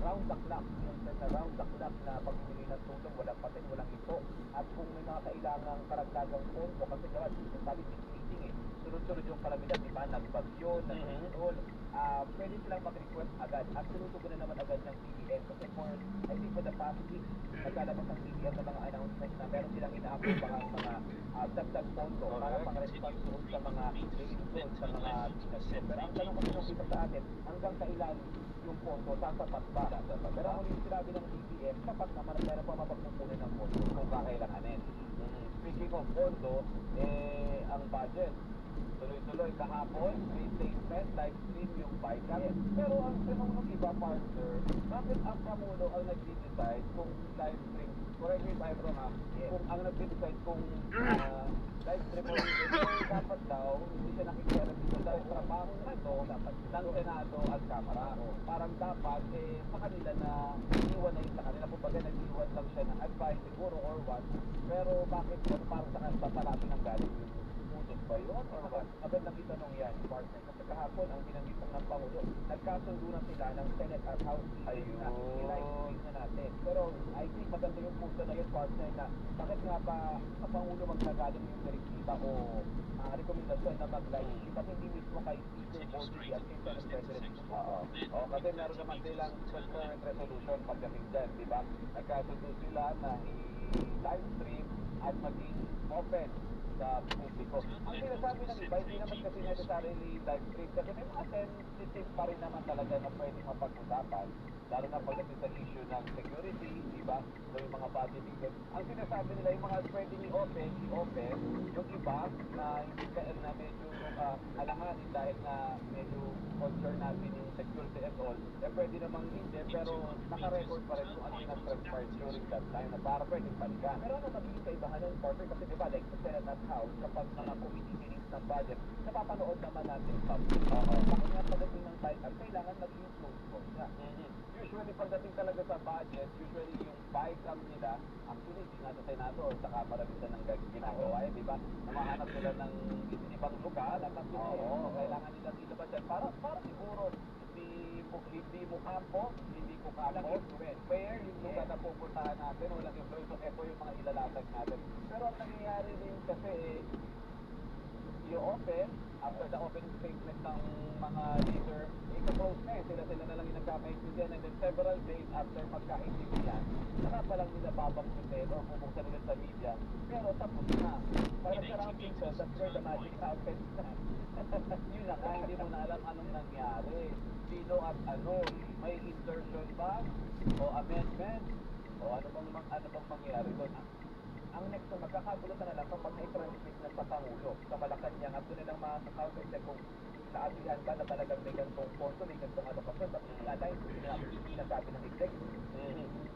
round the clock, yung round the clock na pagbibigay ng tulong, walang patin, walang ito. At kung may mga kailangang karagdagang pondo, kasi gawad, sabi meeting sunod-sunod yung kalamidad, di ba? Nagbagyo, nagsunod, pwede silang mag-request agad. At sinutugon na naman agad ng DBM. Kasi I think for the past weeks, naglalabas ng DBM sa mga announcements na meron silang ina-approve mga dagdag pondo para pang-response doon sa mga doon sa mga discussion. Pero ang tanong kasi nung kita sa atin, hanggang kailan yung pondo, sasapat ba? Pero ang ulit sinabi ng DBM, sapat naman at meron pa mapagpupunin ng pondo kung kakailanganin. Speaking of pondo, ang budget, tuloy-tuloy kahapon, may statement, live stream yung bycast. Pero ang tanong ng iba partner, bakit ang Pangulo ang nag-decide kung live stream, correct me if I'm wrong ha, kung ang nag-decide kung live stream o dapat daw, hindi siya nakikialam dito dahil trabaho na ito ng Senado at Kamara. Parang dapat, sa kanila na iwan na yun sa kanila, kumbaga nag-iwan lang siya ng advice siguro or what, pero bakit parang sa kanila parati ng galing yun? Ba yun? Magandang itanong yan, partner. Kasi kahapon, ang binanggit ng Pangulo, nagkasundo na sila ng Senate at House hearing na. I-live stream na natin. Pero I think maganda yung punto na yun, partner, na bakit nga ba sa Pangulo magkagaling yung direktiba o rekomendasyon na mag-live stream? Bakit hindi mismo kay Speaker Body at kay Senate President? Kasi meron naman silang concurrent resolution pagdating dyan, di ba? Nagkasundo sila na i-live stream at maging open sa publiko. Ang sinasabi ng iba, hindi naman kasi necessarily live stream kasi may mga sensitive pa rin naman talaga na pwedeng mapag-usapan, lalo na pagdating sa issue ng security, di ba? So yung mga budgeting. Ang sinasabi nila, yung mga pwedeng i-open, yung iba na hindi ka na medyo alanganin dahil na medyo concern natin yung security and all, pwede namang hindi, pero naka-record pa rin kung ano yung nag-transpire during that time na para pwedeng balikan. Pero ano magiging kaibahan ng partner kasi di ba, like sa Senate at House, kapag mga committee meetings ng budget, napapanood naman natin public. Bakit nga pagdating ng time, kailangan maging close call na. Usually, pagdating talaga sa budget, usually yung bycam nila, actually, hindi nga sa Senado o sa Kamara minsan ng ginagawa di ba? Namahanap sila ng ibang lugar at kailangan nila ilabas yan para siguro hindi mo Campo, hindi ko Campo. Fair yung lugar na pupuntahan natin, walang influence. Ito yung mga ilalatag natin. Pero ang nangyayari din kasi i-open, after the opening statement ng mga leader, ika-close na sila na lang yung nagkakaintindihan, and then several days after magkaintindihan, saka pa lang nila babangkitin o bubuksan ulit sa media, pero tapos na. Parang surrounding so, that's where the magic happens na. Yun na nga, hindi mo na alam anong nangyari. Sino at ano, may insertion ba? O amendment? O ano bang mangyari doon? Ang next na magkakagulutan na lang kapag na-transmit na sa Pangulo, sa Malacanang, at doon nilang makakautin kung naasihan ba na talagang may gantong pondo, may gantong alokasyon, tapos align sinasabi ng executive.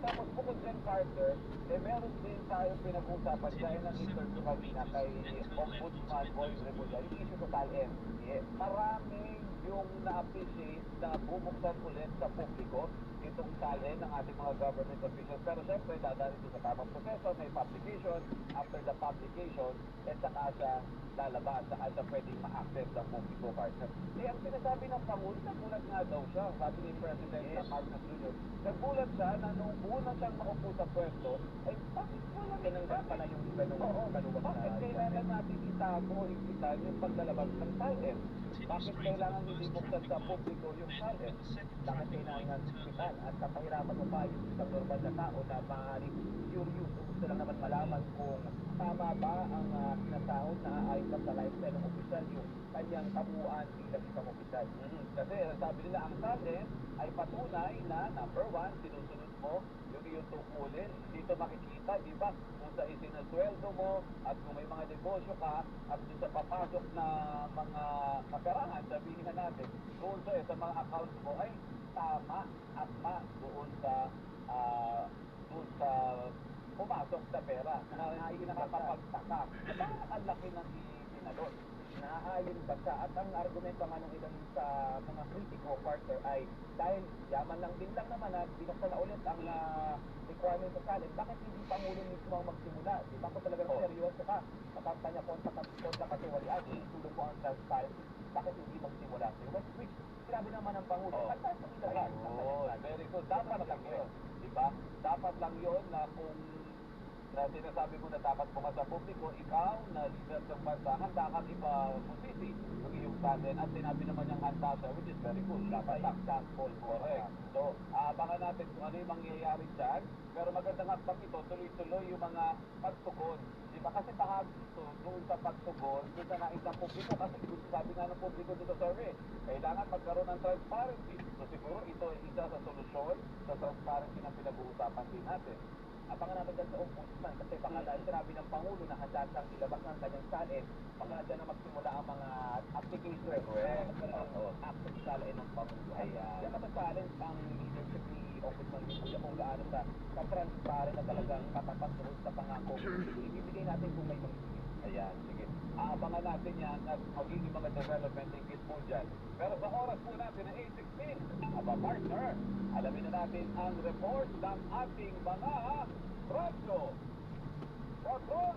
Tapos bukod dyan, Carter, meron din tayo pinag-usapan dahil ng interview kanina kay Ombudsman Boy Remulla, yung issue sa TALN. Maraming yung na-appreciate na bubuksan ulit sa publiko itong TALN ng ating mga government officials. Pero syempre, dadaan ito sa tamang proseso, may publication, after the publication, saka siya lalabas, saka siya pwedeng ma-access ng publiko, partner. Ang sinasabi ng Pangulo, nagulat nga daw siya, sabi ni President Marcos Jr., nagulat siya na nung una siyang maupo sa pwesto, ay bakit wala tinanggal pala yung kaluwag na... Bakit kailangan natin itago o higpitan yung paglalabas ng TALN? Bakit kailangan hindi buksan sa publiko yung TALN? Bakit kailangan higpitan at kapahirapan mo pa yung isang normal na tao na maaaring curious o gusto lang naman malaman kung tama ba ang sinasahod na ayon ba sa lifestyle ng opisyal yung kanyang kabuuan bilang isang opisyal. Kasi sabi nila ang TALN ay patunay na number one, sinusunod mo yung iyong tungkulin. Dito makikita, di ba, kung sa isinasweldo mo at kung may mga negosyo ka at doon sa papasok na mga kaperahan, sabihin na natin, doon sa mga accounts mo ay tama, akma doon sa pumasok sa pera na nakakapagtaka. Bakit ang laki ng itinalon? Naayon ba siya? At ang argumento nga ng ilan sa mga kritiko, partner, ay dahil yaman lang din lang naman at binuksan na ulit ang requirement sa TALN, bakit hindi Pangulo mismo ang magsimula? Di ba kung talagang seryoso ka sa kampanya kontra kasuwalian, tulong mo ang transparency, bakit hindi magsimula? Which sinabi naman ng Pangulo, very good. Dapat lang yun. Diba? Dapat lang yun na kung na sinasabi mo na dapat bukas sa publiko, ikaw na leader ng bansa, handa kang ipagpusisi ng iyong TALN at sinabi naman niyang handa siya, which is very good. Dapat successful, correct. So, abangan natin kung ano yung mangyayari dyan, pero magandang hakbang ito, tuloy-tuloy yung mga pagtugon. Diba? Kasi bahagi ito doon sa pagtugon, doon sa nais ng publiko, kasi sabi nga ng publiko dito sa survey, kailangan magkaroon ng transparency. So, siguro ito ay isa sa solusyon sa transparency na pinag-uusapan din natin. Abangan natin dyan sa Ombudsman kasi baka dahil sinabi ng Pangulo na handa siyang ilabas ng kanyang TALN, baka dyan na magsimula ang mga application after TALN ng Pangulo. Yan naman challenge ang leadership ni Ombudsman Remulla kung gaano sa transparent na talagang katapat doon sa pangako. Ibibigay natin kung may magbibigay. Ayan, sige. Abangan natin yan at magiging mga development in case mo dyan. Pero sa oras po natin na 8:16, partner, alamin na natin ang report ng ating mga radyo. Patrol!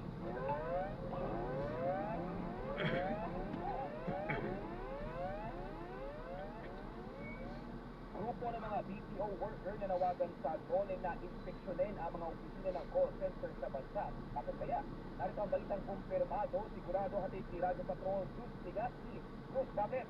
Grupo ng mga BPO worker na nawagan sa DOLE na inspeksyonin ang mga opisina ng call center sa bansa. Bakit kaya? Narito ang balitang kumpirmado, sigurado hatid si Radyo Patrol Cruz Legazpi. Cruz, bakit?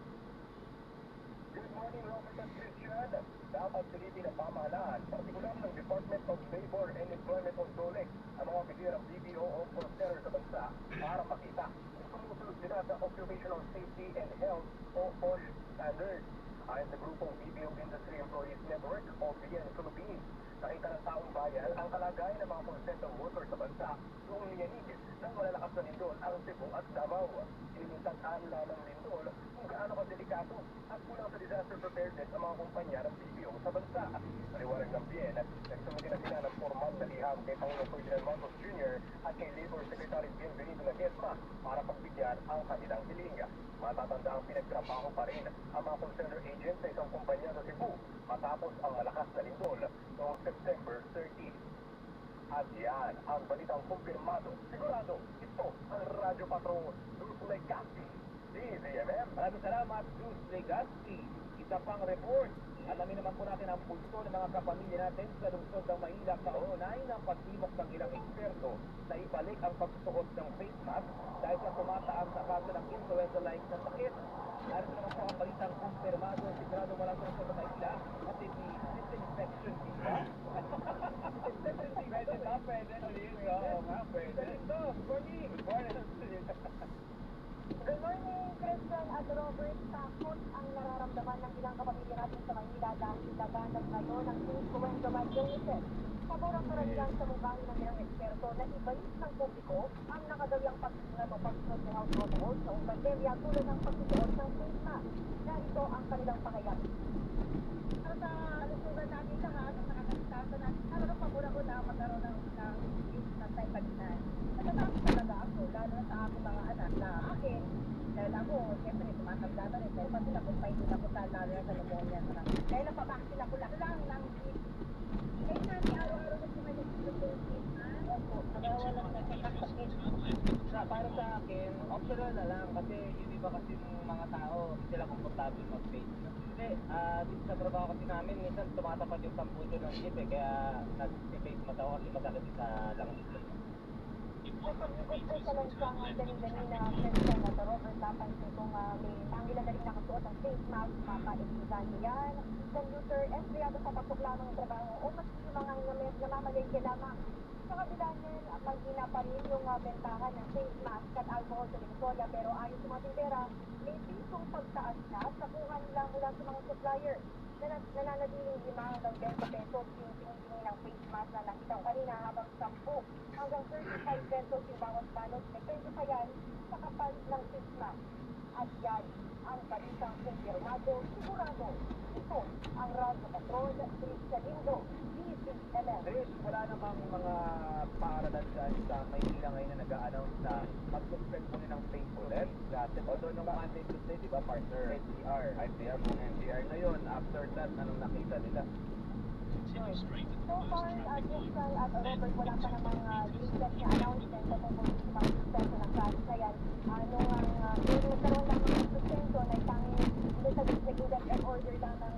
Good morning, Robert and Christian. Dapat silipin ang pamahalaan, partikular ng Department of Labor and Employment of DOLE, ang mga opisina ng BPO o call center sa bansa para makita kung sumusunod sila sa Occupational Safety and Health o OSH standards. Ayon sa grupong BPO Industry Employees Network o BN Philippines, nakita ng taong bayan ang kalagayan ng mga call center workers sa bansa noong niyanig ng malalakas na lindol ang Cebu at Davao. Inimintahan lamang lindol kung gaano kadelikado at kulang sa disaster preparedness ang mga kumpanya ng BPO sa bansa. Paliwanag ng BN, nagsumiti na sila ng formal na liham kay Pangulong Ferdinand Marcos Jr. at kay Labor Secretary Bienvenido Ledesma para pagbigyan ang kanilang hiling. Matatanda ang pinagtrabaho pa rin ang mga call center agents sa isang kumpanya sa Cebu matapos ang malakas na lindol noong September 13. At yan ang balitang kumpirmado. Sigurado, ito ang Radyo Patrol Cruz Legazpi. DZMM. Maraming salamat, Cruz Legazpi. Isa pang report. Alamin naman po natin natin sa lungsod ng Maynila kaugnay ng pagtibok ng ilang eksperto na ibalik ang pagsusuot ng face mask dahil sa tumataas na kaso ng influenza-like na sakit. Narito naman po ang balitang kumpirmado sigurado mula sa lungsod ng Maynila at hindi disinfection diba? Pwede ba? Pwede. Oo nga, pwede. Good morning. Good morning. Good morning, Christian at Robert. Takot ang nararamdaman ng ilang kapamilya natin sa Manila dahil laganap ngayon ang influenza viruses. Pabor ang karamihan sa mungkahi ng ilang eksperto na ibalik ng publiko ang nakagawiang pagsunod o pagsunod ng health protocols sa pandemya tulad ng pagsusuot ng face mask. Narito ang kanilang pakayap. Para sa kalusugan natin lahat, ang nakakasasa natin, talagang pabor ako na magkaroon ng face mask sa ibalikan. Natatakot talaga ako, lalo na sa aking mga anak na akin. Dahil ako, siyempre, tumatanda na rin. Dahil pati nakumpainin ako lalo na sa pneumonia. Dahil napabaksin ako lang ng kaya namin araw-araw na sumalik sa face mask. Opo, nagawa lang na sakit. Para sa akin, optional na lang kasi yung iba kasi mga tao, hindi sila komportable mag-face mask. Kasi dito sa trabaho kasi namin, minsan tumatapat yung samputo ng ship kaya nag-face mask ako kasi masakit sa langis. Pagkakot po sa lansang dani-dani na Christian at Robert, napansin kong may pangilan na rin nakasuot ang face mask, mapa-estudyante yan, commuter, empleyado sa pasok lamang ng trabaho, o mas yung mga namamalengke lamang. Sa kabila niyan, magina pa rin yung bentahan ng face mask at alcohol sa Victoria, pero ayon sa mga tindera, may pisong pagtaas na sa kuha nila mula sa mga supplier. Nananatiling 5 hanggang 20 pesos yung tingin ng face mask na nakita ko kanina habang 10 hanggang 35 pesos yung bawat balot. Depende pa yan sa kapal ng face mask. At yan ang balitang kumpirmado, sigurado. Ito ang Radyo Patrol, Chris Galindo, DZLM. Chris, wala namang mga paaralan dyan sa Maynila ngayon na nag-a-announce na mag-suspend muna ng face ulit. Although nung Monday, Tuesday, di ba, partner? NCR. NCR po NCR. Ngayon, after that, anong nakita nila? So far, Crystal at Robert, wala pa namang latest na announcement sa tungkol sa mga suspenso ng class na yan. Nung nagkaroon lang ng suspenso na tanging sa executive order lang ng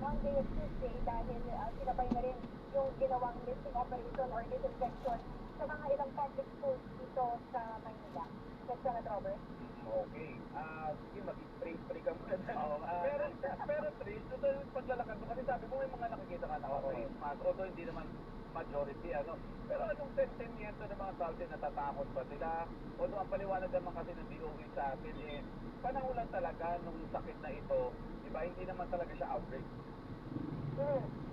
Monday at Tuesday dahil sinabay na rin yung ginawang listing operation or disinfection sa mga ilang public schools dito sa Manila. Crystal at Robert? Okay. Sige, mag-spray ka muna. Pero Tris, ito yung paglalakad mo. Kasi sabi mo may mga nakikita ka na face mask. Although hindi naman majority, Pero anong sentimiento ng mga tao natatakot pa sila? Although ang paliwanag naman kasi ng DOE sa akin, panahulan talaga nung sakit na ito. Diba, hindi naman talaga siya outbreak.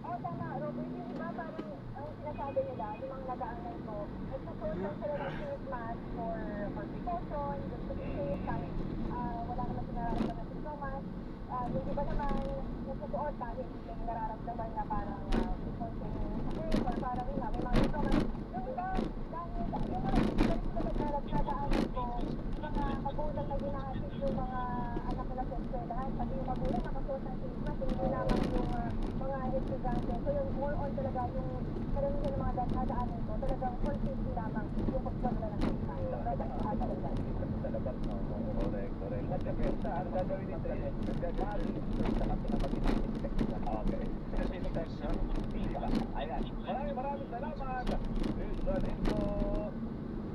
Tama, Robert. Yung iba parang ang sinasabi nila, yung mga nag-aanay ko, nagsusuot lang sila ng face mask for precaution, just to be safe, kahit wala naman sinararamdaman na sintomas. Yung iba naman, nagsusuot kahit may nararamdaman na parang precaution yung sakit, or parang may mga sintomas. Yung iba, dahil yung mga nagdadaanan ko, mga magulang na ginahatid yung mga anak nila sa eskwelahan, pati yung magulang nakasuot ng face mask, hindi lamang yung mga estudyante. So yung more on talaga yung karamihan ng mga dadaanan ko, talagang for safety lamang yung pagsuot nila ng face mask. So that's how talaga. Correct. At depensa, ang gagawin nito nagagaling sa kasi na mag-disinfect na. Okay. Disinfect na. Ayan. Maraming salamat. Chris Galindo.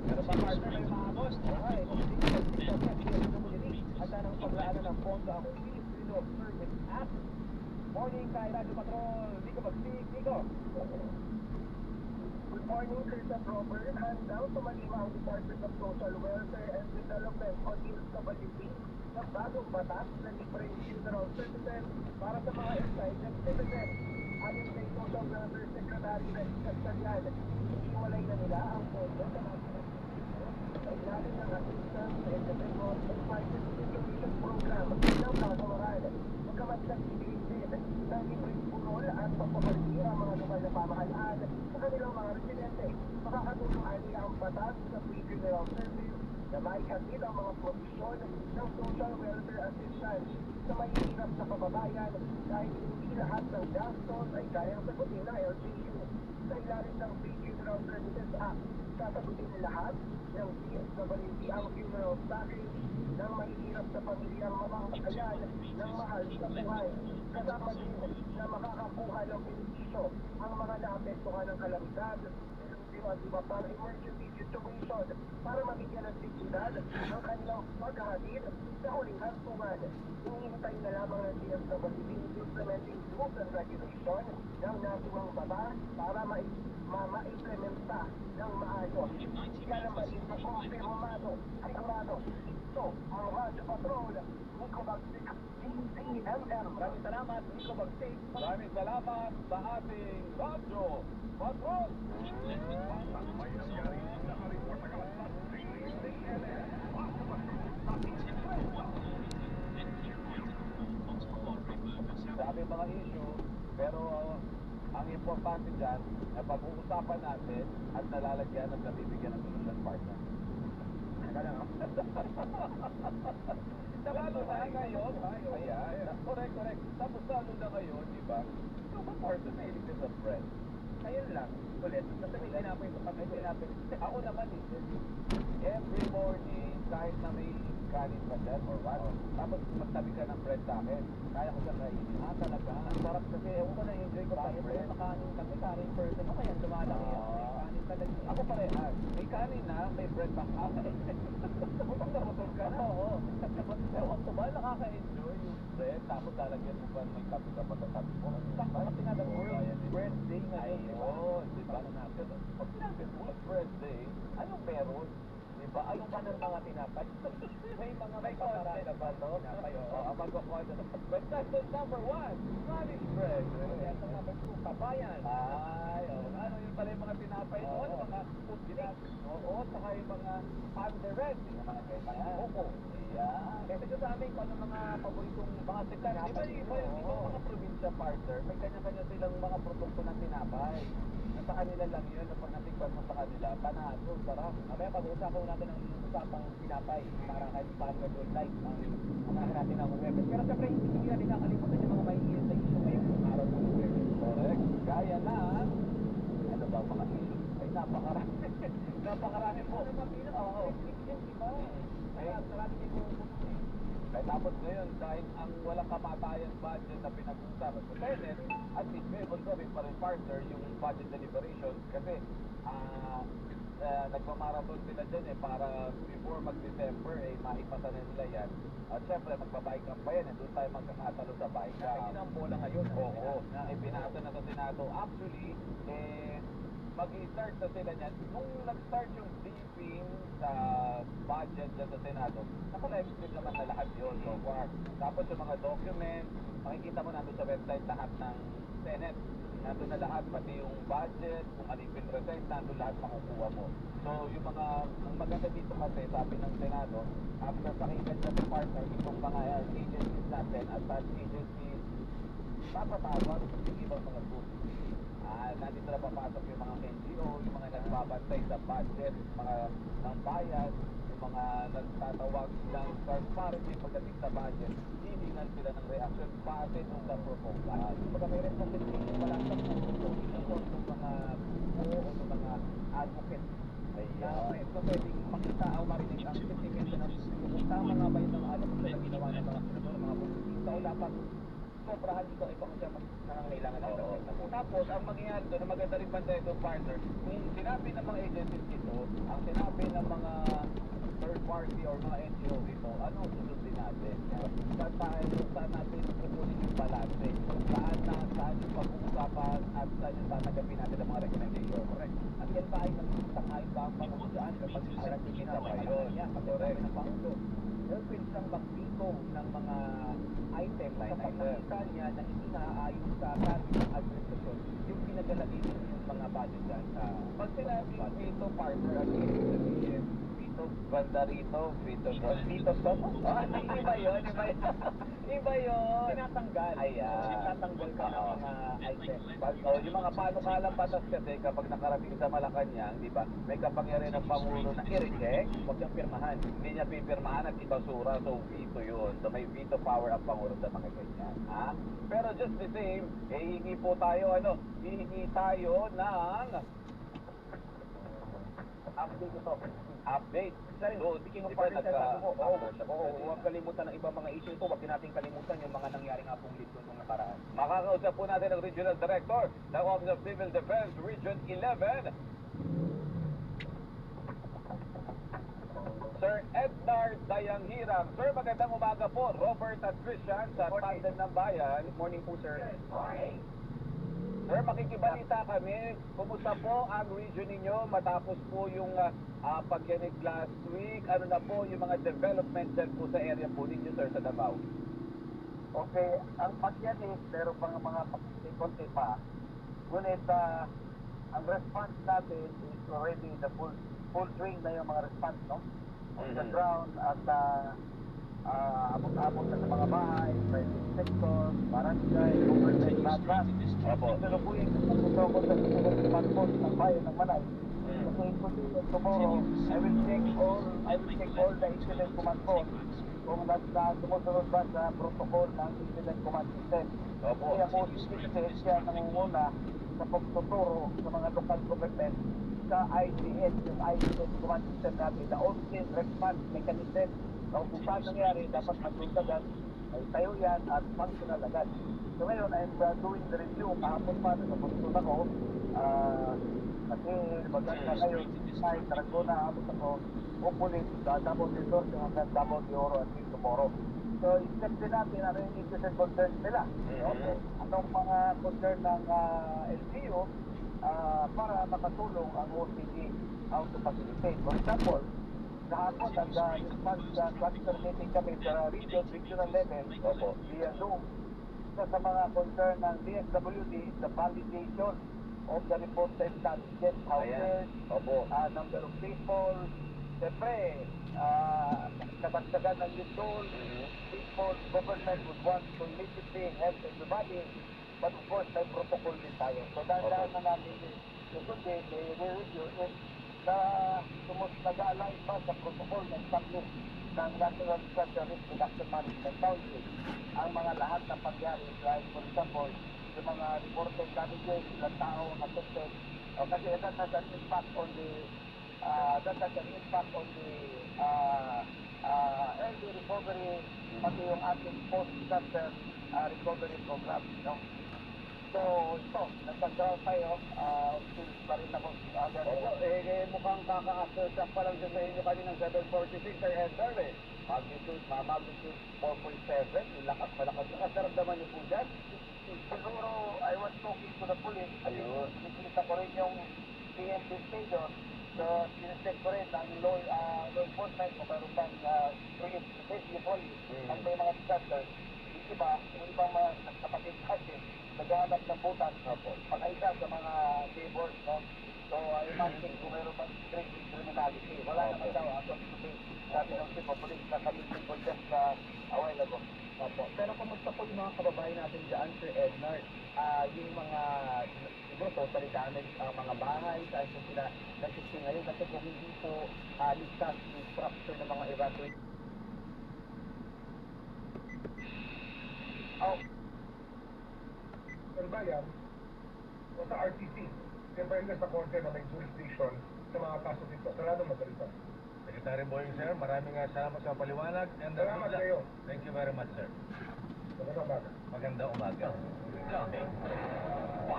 Pero pa partner na yung mga boss. Okay. At anong paglaanan ng pondo ang Filipino Service Act. Morning kay Radyo Patrol. Nico Mag-speak. Nico. Good morning, Chris and Robert. Handaw sa Malima ang Department of Social Welfare and Development o DSWD ng bagong batas na libreng funeral services para sa mga excited citizens. Ayon kay Social Welfare Secretary Rex Castalian, iwalay na nila ang pondo sa national sa ilalim ng Assistance to Individuals and Crisis Situation Program ng Pagawaran. Magkamat nagsisigil din na libreng burol at pagpapaligid ang mga lokal na pamahalaan sa kanilang mga residente. Makakatulong niya ang batas sa free funeral service na maihatid ang mga provisyon ng social welfare assistance sa mahihirap na kababayan dahil hindi lahat ng gastos ay kayang sagutin ng LGU. Sa ilalim ng Free Funeral Services Act, sasagutin lahat ng DSWD ang funeral package ng mahihirap na pamilyang mamamakayan ng mahal sa buhay. Kasama din na makakakuha ng benepisyo mga naapektuhan ng kalamidad. Di ba, para emergency situation, para mabigyan ng dignidad ang kanilang paghahatid sa huling hantungan. Hinihintay na lamang ng DSWD implementing rules and regulation ng nasuwang batas para ma-implementa ng maayos. Kaya naman ito kumpirmado, sigurado. Ito, ang Radyo Patrol, Nico Bagsik, DCMM. Maraming salamat, Nico Bagsik. Maraming salamat sa ating Radyo Patrol. May nangyari nakareport na kalat sa DCMM. Sabi mga issue, pero ang importante dyan ay pag-uusapan natin at nalalagyan at nabibigyan ng solution partner. Lalo na ngayon, correct. Tapos lalo na ngayon, di ba? Yung partner na iligtas sa friend. Ngayon lang, ulit, sasabihin namin ito, ako naman every morning, kahit na may kanin pa dyan or what, tapos magtabi ka ng bread sa akin, kaya ko siya kainin. Talaga? Ang sarap kasi, ewan ko na-enjoy ko tayo bread. Makanin kami, kanin person, o kaya lumalaki yan. Kanin talaga. Ako parehas. May kanin na, may bread pa ka. Butong na butong ka na. Oo. Ewan ko ba, nakaka-enjoy yung bread, tapos lalagyan mo pa may kape ka pa sa sabi mo. Parang tinatag mo yung bread day ngayon, di ba? Oo, di ba? Pag sinabi mo, bread day, anong meron? Diba? Ayun ba ng mga tinapay? May mga content na ba ito? Tinapay, oo. Ang mag-content. But contest number 1, Spanish bread. At ang number 2, kabayan. Ay, oo. Ano yung pala yung mga tinapay doon? Mga food sticks. Oo, saka yung mga panderet. Yung mga ganyan. Buko. Yeah. Kasi sa amin, kung ano mga paboritong mga sikat. Di ba yung mga probinsya partner, may kanya-kanya silang mga produkto ng tinapay. Sa kanila lang yun, pag natikpan mo sa kanila, panalo, sarap. Mamaya pag-uusapan natin ang usapang pinapay para kahit paano mag-good life ang mga natin ang website. Pero siyempre, hindi natin nakalimutan yung mga may sa issue ngayong araw ng website. Correct. Gaya na, ano ba ang mga issue? Ay napakarami. Napakarami po. Oo. Kaya marami din po. Kaya tapos ngayon, dahil ang walang kamatayan budget na pinag-usapan sa Senate, at least may ongoing pa rin partner yung budget deliberation kasi nagmamarathon sila dyan para before mag-December maipasa na nila yan. At syempre magbabayik ang bayan, doon tayo magkakatalo sa bayik. Yun ang bola ngayon. Oo, pinasa na sa Senado. Actually, mag-i-start na sila niyan. Nung nag-start yung briefing sa budget dyan sa Senado, naka-live stream naman na lahat yun so far. Tapos yung mga documents, makikita mo nandun sa website lahat ng Senate. Nandun na lahat, pati yung budget, kung ano yung pinresent, nandun lahat makukuha mo. So yung mga, ang maganda dito kasi, sabi ng Senado, after pakinggan sa partner, itong mga agencies natin, attached agencies, papatawag yung ibang mga groups. Nandito na papasok yung mga NGO, yung mga nagbabantay sa budget, mga ng bayan, yung mga nagtatawag ng transparency pagdating sa budget, hihingan sila ng reaction base nung sa proposal. Pagka may responsibility pala sa proposal, yung mga buo o yung mga advocates. So pwedeng makita o marinig ang sentimento ng kung tama nga ba yung advocates na ginawa ng mga senador, mga politista o dapat sobrahan dito ay kung siya nangangailangan ng gawin. Tapos, ang mangyayari doon, ang maganda rin banda ito, partner, kung sinabi ng mga agencies dito, ang sinabi ng mga third party or mga NGO dito, ano susundin natin? Saan natin kukunin yung balance? Saan yung pag-uusapan at saan yung tatagapin natin ang mga recommendation? Correct. At yan ba ay nagsasangayon ba ang Pangulaan kapag nagsasangayon na ba yun? Correct. Ng Pangulo. Open siyang magpito ng mga items sa pagkakita niya na hindi naaayon sa target ng administrasyon yung pinagalagin yung mga budget dyan sa pag sinabing veto partner at veto banda rito, veto somo? Iba yun. Iba yun. Tinatanggal. Tinatanggal ka ng mga items. Yung mga panukalang batas kasi kapag nakarating sa Malacanang, di ba, may kapangyarihan ng Pangulo na i-reject, huwag niyang pirmahan. Hindi niya pipirmahan at ibasura, so veto yun. So may veto power ang Pangulo sa mga ganyan. Pero just the same, hihingi po tayo, hihingi tayo ng update ito. Update. So, speaking of party, sabi ko, huwag kalimutan ng ibang mga issue ito. Huwag din natin kalimutan yung mga nangyari nga pong lito nung nakaraan. Makakausap po natin ang Regional Director ng Office of Civil Defense Region 11, Sir Ednar Dayanghirang. Sir, magandang umaga po. Robert at Christian sa Tandem ng Bayan. Good morning po, sir. Sir, makikibalita kami. Kumusta po ang region ninyo matapos po yung pagyanig last week? Ano na po yung mga development dyan po sa area po ninyo, sir, sa Davao? Okay, ang pagyanig, meron pang mga konti pa. Ngunit ang response natin is already the full swing na yung mga response, no? On the ground at abot-abot na sa mga bahay, private sector, barangay, government, lahat. Pero po yung ito ko sa response ng bayan ng Manay. So tomorrow, I will check all the incident command post kung sumusunod ba sa protocol ng incident command system. Kaya po siya nangunguna sa pagtuturo sa mga local government sa ICS, yung ICS command system natin, the on-scene response mechanism. Kung saan nangyari, dapat magpuntagan, ay tayo yan at functional agad. So ngayon, I'm doing the review. Kahapon pa, nagpunta ako. Kasi maganda ngayon, ay Tarragona, abot ako. Hopefully, double the source hanggang double the oro at tomorrow. So, i-check din natin ano yung issues and concerns nila. Anong mga concern ng LGU para makatulong ang OCD how to facilitate. For example, kahapon cluster meeting kami sa regional level via Zoom. Isa sa mga concern ng DSWD is the validation of the reported guest houses, number of people. Siyempre, kabagsagan ng lindol, people, government would want to immediately help everybody, but of course, may protocol din tayo. So, dahil na natin yung review is nag-align pa sa protocol ng establish ng National Disaster Risk Reduction Management Council ang mga lahat ng pangyari, like for example, yung mga reported damages, ilang tao affected, kasi that has an impact on the early recovery, pati yung ating post-disaster recovery program. No? So, ito, nagpag-draw tayo, still pa rin ako. Mukhang kaka-aftershock pa lang sa inyo kaninang 746 Sir Edgar eh. Magnitude 4.7, malakas. Naramdaman niyo po dyan? Siguro, I was talking to the police. Ayun. Nakikita ko rin yung PNP station. So, sinecheck ko rin ang law enforcement kung mayroon bang usually, at may mga disasters. Yung iba mga kapatid kasi, naghahanap ng butas, pag-aisa sa mga neighbors, no? So, I imagine kung mayroon bang criminality. Wala naman daw, ato sabi ng chief of police na kami people just a while ago. Pero kumusta po yung mga kababayan natin dyan, Sir Ednar? Yung mga, siguro, totally damaged ang mga bahay, saan po sila nagsisi ngayon, kasi kung hindi po ligtas yung structure ng mga evacuate. Ang bayan, o sa RTC, depende sa korte na may jurisdiction sa mga kaso dito. Sarado magalita. Secretary Boying, sir, maraming salamat sa paliwanag. And Salamat kayo. Thank you very much, sir. Magandang umaga. Magandang umaga.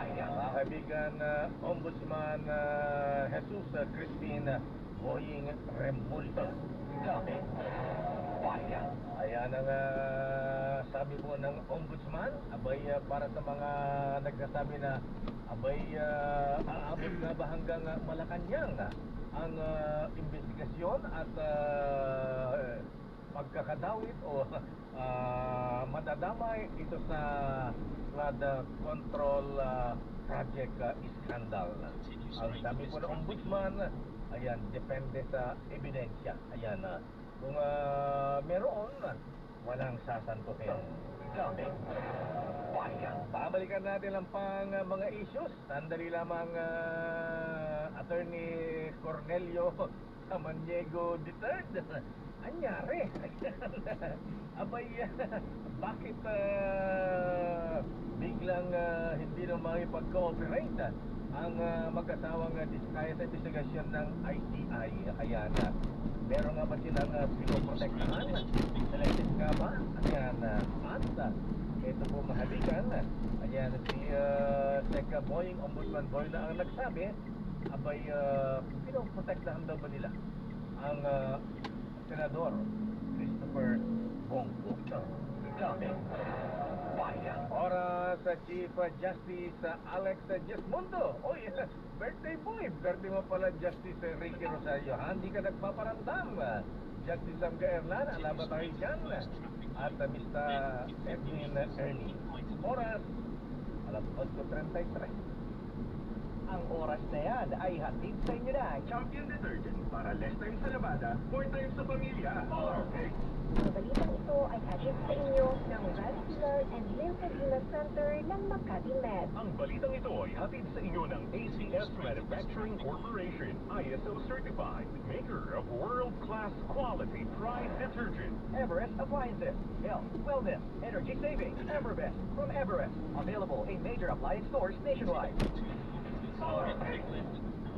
Mga kaibigan, Ombudsman Jesus Crispin Boying Remulto. Ayan ang sabi po ng Ombudsman, abay para sa mga nagsasabi na abay aabot na ba hanggang Malacanang ang investigasyon at pagkakadawit o madadamay ito sa flood control project scandal. Ang sabi po ng Ombudsman, ayan, depende sa ebidensya. Ayan, kung meron, walang sasantuhin. Babalikan natin lang pang mga issues. Sandali lamang Attorney Cornelio Samaniego III. Anyari? Abay, bakit biglang hindi na makipag-cooperate ang mag-asawang kaya sa investigasyon ng ICI? Ayan, meron nga ba silang pinoprotektahan? Selected nga ba? Ayan, at ito po mahalikan. Ayan, si Teka Boying Ombudsman Boy na ang nagsabi, abay, pinoprotektahan daw ba nila ang Senador Christopher Bongbong Bayan. Ora sa Chief Justice Alex Gismondo. Oy, birthday boy. Birthday mo pala, Justice Ricky Rosario. Hindi ka nagpaparandam. Justice Sam Gaerlan, alam ba tayo dyan? At Mr. Edwin Ernie. Oras, alas 8:33. Ang oras na yan ay hatid sa inyo na Champion Detergent para less time sa labada, more time sa pamilya. Perfect! Ang balitang ito ay hatid sa inyo ng Vascular and Lymphedema Center ng Makati Med. Ang balitang ito ay hatid sa inyo ng ACS Manufacturing Corporation, ISO certified, maker of world-class quality Pride detergent. Everest Appliances, health, wellness, energy saving, Everbest from Everest. Available in major appliance stores nationwide.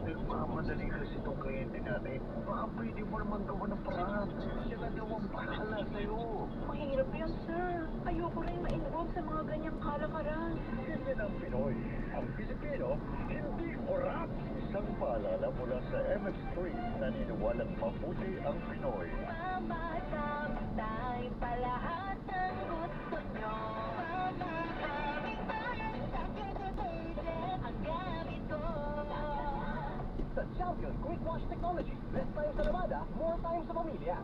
Nagmamadali kasi itong kliyente natin. Baka pwede mo naman gawa ng paraan. Siya na daw ang bahala sa'yo. Mahirap yan, sir. Ayoko rin ma-involve sa mga ganyang kalakaran. Ganyan ang Pinoy. Ang Pilipino, hindi oras. Isang paalala mula sa MX3, naniniwalang mabuti ang Pinoy. Mamatay pa lahat ng gusto nyo. Mamatay tayo sa detergent ang gamit ko. Sa Champion Quick Wash Technology, less time sa labada, more time sa pamilya.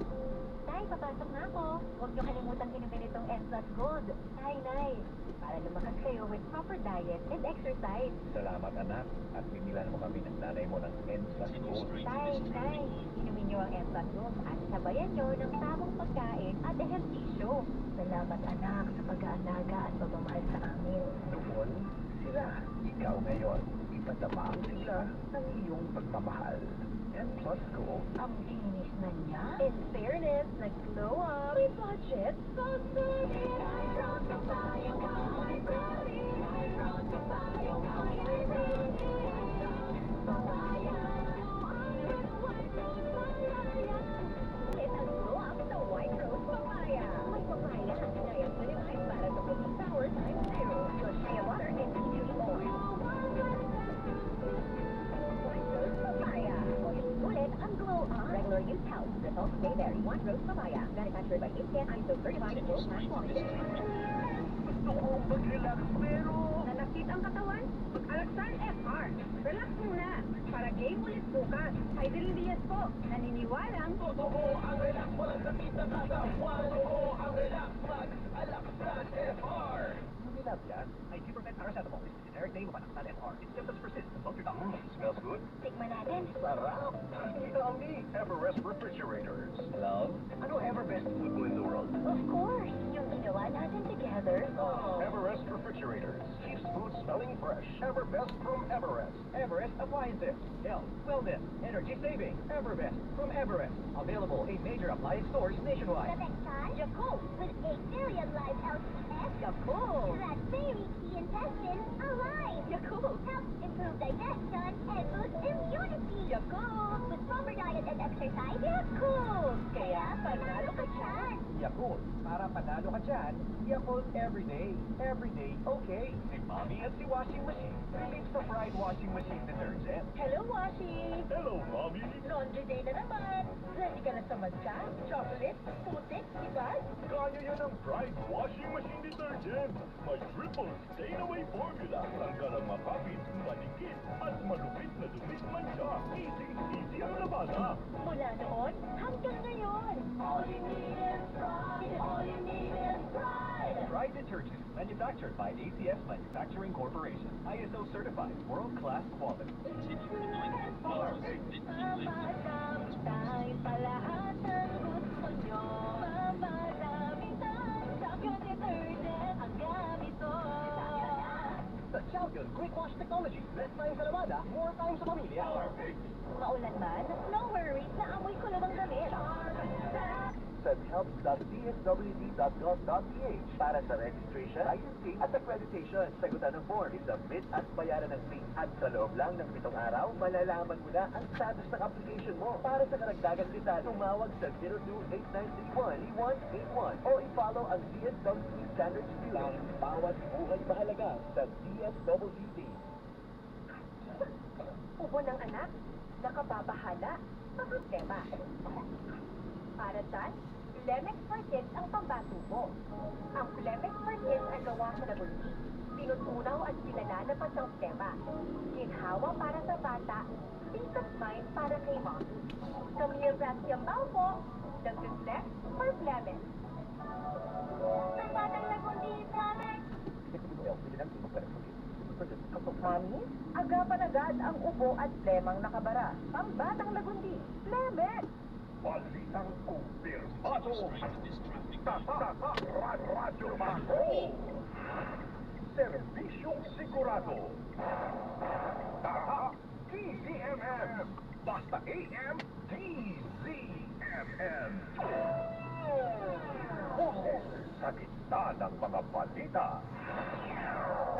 Tay, papasok na ako. Huwag niyo kalimutan inumin itong N Plus Gold. Nay, nay, para lumakas kayo with proper diet and exercise. Salamat anak, at binilan mo kami ng nanay mo ng N Plus Gold. Tay, tay, inumin niyo ang N Plus Gold at sabayan niyo ng tamang pagkain at ehersisyo. Salamat anak sa pag-aalaga at pagmamahal sa amin. Noon, sila, ikaw ngayon. Ipadama ang sila ng iyong pagmamahal. N Plus Gold. Ang linis na niya. In fairness, nag-glow up. May budget. It's a glow up sa White Rose Papaya. May papaya ang sinayang certified para sa cooking power times 0. Plus shea butter and tea tree oil. Papaya. Ulit ang glow up. Regular use house. Results may vary. One Rose Papaya. Manufactured by ACN ISO certified world-class quality. Gusto kong mag-relax pero... Nanakit ang katawan? Mag-Alaxan FR. Relax muna. Para game ulit bukas. Idol Diaz po. Naniniwalang Totoo ang relax, walang sakit na katawan. Totoo ang relax, mag-Alaxan FR. Lumilabyan, ibuprofen paracetamol is the generic name of Alaxan FR. If symptoms persist, consult your doctor. Smells good. Tikman natin. Sarap. Yummy. Everest refrigerators. Love, ano ever best food mo in the world? Of course, yung ginawa natin together. Everest refrigerators. Keeps food smelling fresh. Everbest from Everest. Everest Appliances, health, wellness, energy saving, Everbest from Everest. Available in major appliance stores nationwide. Protectan Yakult with 8 billion live LCS. Yakult. That's very key intestines alive. Yakult helps improve digestion and boost immunity. Yakult with proper diet and exercise. Yakult. Kaya panalo ka dyan. Yakult, para panalo ka dyan, Yakult everyday. Everyday, okay. Si Mommy at si Washing Machine. Relate sa Pride Washing Machine Detergent. Hello, Washi. Hello, Mommy. Laundry day na naman. Ready ka na sa matcha, chocolate, putik, ibag? Kaya yan ang Pride Washing Machine Detergent. May triple stain-away formula. Tanggal ang makapit, manikit, at malupit na dupit mancha. Easy ang labada. Mula noon hanggang ngayon. All you need is pride. All you need is pride. Pride Detergent, manufactured by ACS Manufacturing Corporation. ISO certified, world-class quality. Mamatay pa lahat ng gusto nyo. Mamarami ng Champion Detergent ang gamit ko. Sa Champion Quick Wash Technology. Less time sa labada, more time sa pamilya. Maulan man, no worries, naamoy ko lang ang damit. Sa help.dswd.gov.ph para sa registration, licensing at accreditation. Sagutan ng form, isubmit at bayaran ng fee. At sa loob lang ng 7 araw, malalaman mo na ang status ng application mo. Para sa karagdagan detalye, tumawag sa 02-8931-1181 o i-follow ang DSWD Standards Bureau. Bawat buhay mahalaga sa DSWD. Ubo ng anak, nakababahala, problema. Para saan? Flemex for Kids ang pambatubo. Ang Flemex for Kids ay gawa sa lagundi. Tinutunaw at pinalalapas ang tema. Ginhawa para sa bata, peace of mind para kay mom. Camille Rastiambao po, nag-reflex for Flemex. Sa batang lagundi, Flemex! Mami, agapan agad ang ubo at flemang nakabara. Pambatang lagundi, Flemex! Balitang kumpirmado. Radyo Bago. Serbisyong sigurado. TZMM. Basta AM, TZMM. Boses sa gitna ng mga balita.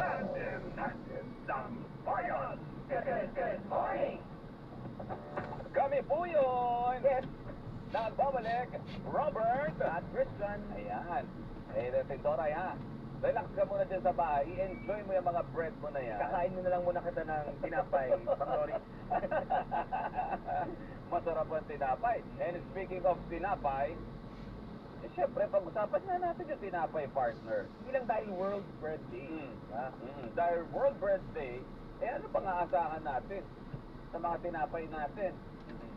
Tandem ng bayan. Good morning! Kami po yun! Yes! Nagbabalik, Robert at Christian. Ayan. Tindoray ha. Relax ka muna dyan sa bahay. I-enjoy mo yung mga bread mo na yan. Kakain mo na lang muna kita ng tinapay, Panglori. Masarap ang tinapay. And speaking of tinapay, siyempre, pag-usapan na natin yung tinapay, partner. Hindi lang dahil World Bread Day. Dahil World Bread Day, ano pang aasahan natin sa mga tinapay natin?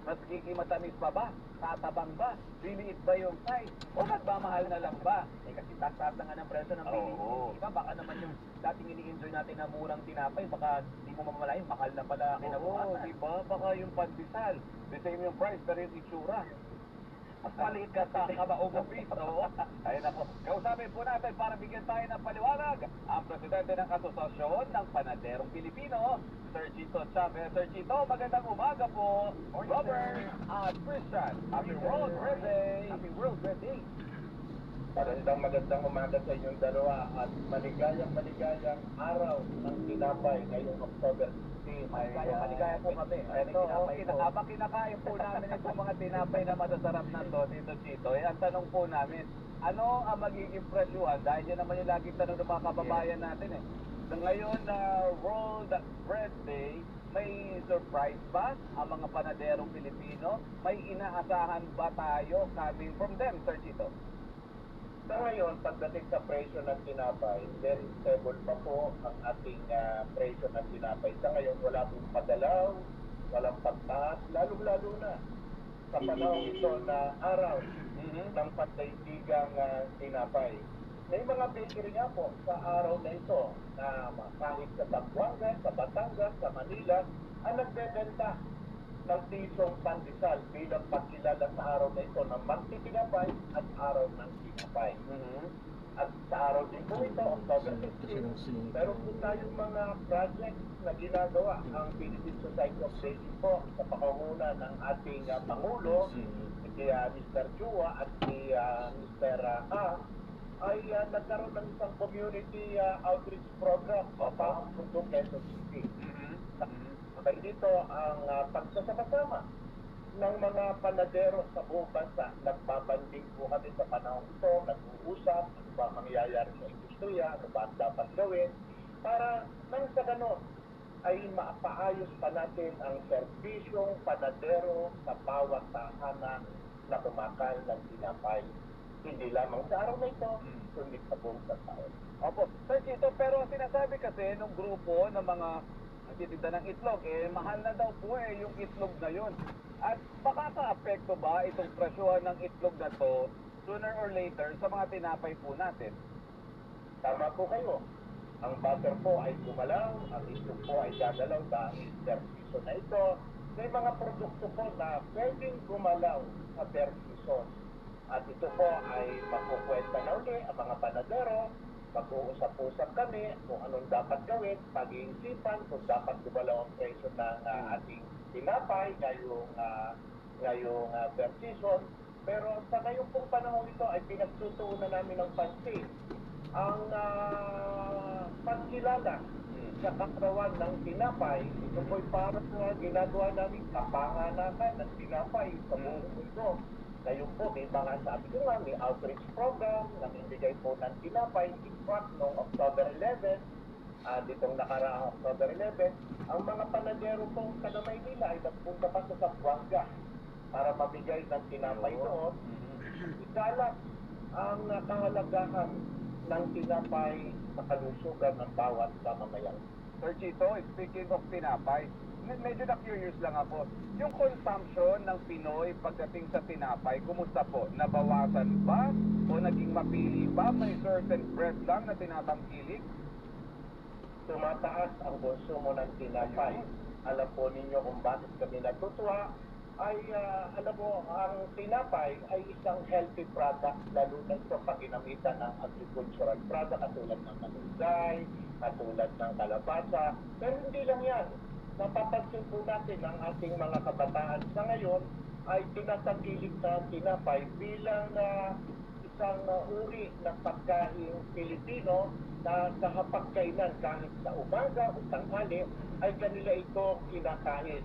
Mas matamis pa ba? Tatabang ba? Liliit ba yung size? O nagmamahal na lang ba? Kasi taas na nga ng presyo ng bilihin. Diba? Baka naman yung dating ini-enjoy natin na murang tinapay, baka di mo mamalayin, mahal na pala kinabukasan. Diba? Baka yung pandesal, the same yung price, pero yung itsura. Mas maliit ka sa kabaong beef, no? Ayun ako. Kausapin po natin para bigyan tayo ng paliwanag ang presidente ng Asosasyon ng Panaderong Pilipino, Sir Chito Chavez. Sir Chito, magandang umaga po. Robert at Christian, Happy World Bread Day! Happy World Bread Day! Magandang umaga sa inyong dalawa at maligayang araw ng tinapay ngayong October 16. Maligaya po kami. Habang kinakain po namin itong mga tinapay na masasarap na to, Tito Chito, ang tanong po namin, ano ang magiging presyuhan? Dahil yan naman yung laging tanong ng mga kababayan natin eh. So ngayon na World Bread Day, may surprise ba ang mga panaderong Pilipino? May inaasahan ba tayo coming from them, Sir Chito? Sa ngayon, pagdating sa presyo ng tinapay, very stable pa po ang ating presyo ng tinapay. Sa ngayon, wala pong padalaw, walang pagtaas, lalong-lalo na sa panahon ito na araw ng pandaigdigang tinapay. May mga bakery nga po sa araw na ito na kahit sa Zamboanga, sa Batangas, sa Manila, ang nagbebenta ng tisong pandesal bilang pagkilala sa araw na ito ng magtitinapay at araw ng tinapay. At sa araw din po ito, October 15, meron po tayong mga projects na ginagawa ang Philippine Society of Baking po sa pangunguna ng ating Pangulo, si Mr. Chua at si Mr. A, ay nagkaroon ng isang community outreach program sa Puntong Quezon City. Kaya dito ang pagsasama-sama ng mga panadero sa buong bansa. Nagbabanding po kami sa panahon ito, nag-uusap, ano ba mangyayari sa industriya, ano ba dapat gawin, para nang sa ganon ay mapaayos pa natin ang serbisyong panadero sa bawat tahanan na kumakain ng tinapay. Hindi lamang sa araw na ito, kundi sa buong taon. Opo. Sir Chito, pero sinasabi kasi nung grupo ng mga nagtitinda ng itlog, mahal na daw po yung itlog na yun. At makaka-apekto ba itong presyuhan ng itlog na to sooner or later sa mga tinapay po natin? Tama po kayo. Ang butter po ay gumalaw, ang itlog po ay gagalaw dahil serbisyo na ito. May mga produkto po na pwedeng gumalaw sa serbisyo. At ito po ay magkukwenta na uli ang mga panadero mag-uusap-usap kami kung anong dapat gawin, pag-iisipan kung dapat gumalaw ang presyo ng ating tinapay ngayong fair season. Pero sa ngayong pong panahon ito ay pinagtutuunan namin ng pansin ang pagkilala sa katawan ng tinapay. Ito po'y parang ginagawa namin kapanganakan ng tinapay sa buong mundo. Ngayon po, may mga sabi ko nga, may outreach program na bibigay po ng tinapay. In fact, noong October 11, ditong nakaraang October 11, ang mga panadero pong taga Maynila ay nagpunta pa sa Zamboanga para mabigay ng tinapay doon. Ikalat ang kahalagahan ng tinapay sa kalusugan ng bawat mamamayan. Sir Chito, speaking of tinapay, medyo na-curious lang ako. Yung consumption ng Pinoy pagdating sa tinapay, kumusta po? Nabawasan ba? O naging mapili ba? May certain bread lang na tinatangkilik? Tumataas ang konsumo ng tinapay. Alam po ninyo kung bakit kami natutuwa. Alam mo, ang tinapay ay isang healthy product, lalo na sa pagginamitan ng agricultural product, katulad ng malunggay, katulad ng kalabasa. Pero hindi lang yan. Napapansin po natin ang ating mga kabataan sa ngayon ay tinatangkilik na tinapay bilang isang uri ng pagkain Pilipino na sa hapagkainan kahit sa umaga o tanghali ay kanila ito kinakain.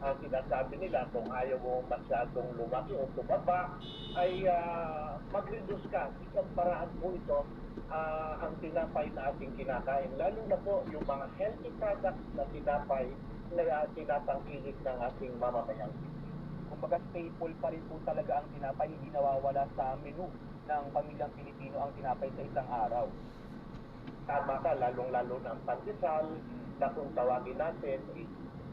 Ang sinasabi nila kung ayaw mo masyadong lumaki o tumaba ay mag-reduce ka. Isang paraan po ito ang tinapay na ating kinakain. Lalo na po yung mga healthy products na tinapay na tinatangkilik ng ating mamamayan. Kumbaga staple pa rin po talaga ang tinapay, hindi nawawala sa menu ng pamilyang Pilipino ang tinapay sa isang araw. Tama ka, lalong-lalo na ang pandesal na kung tawagin natin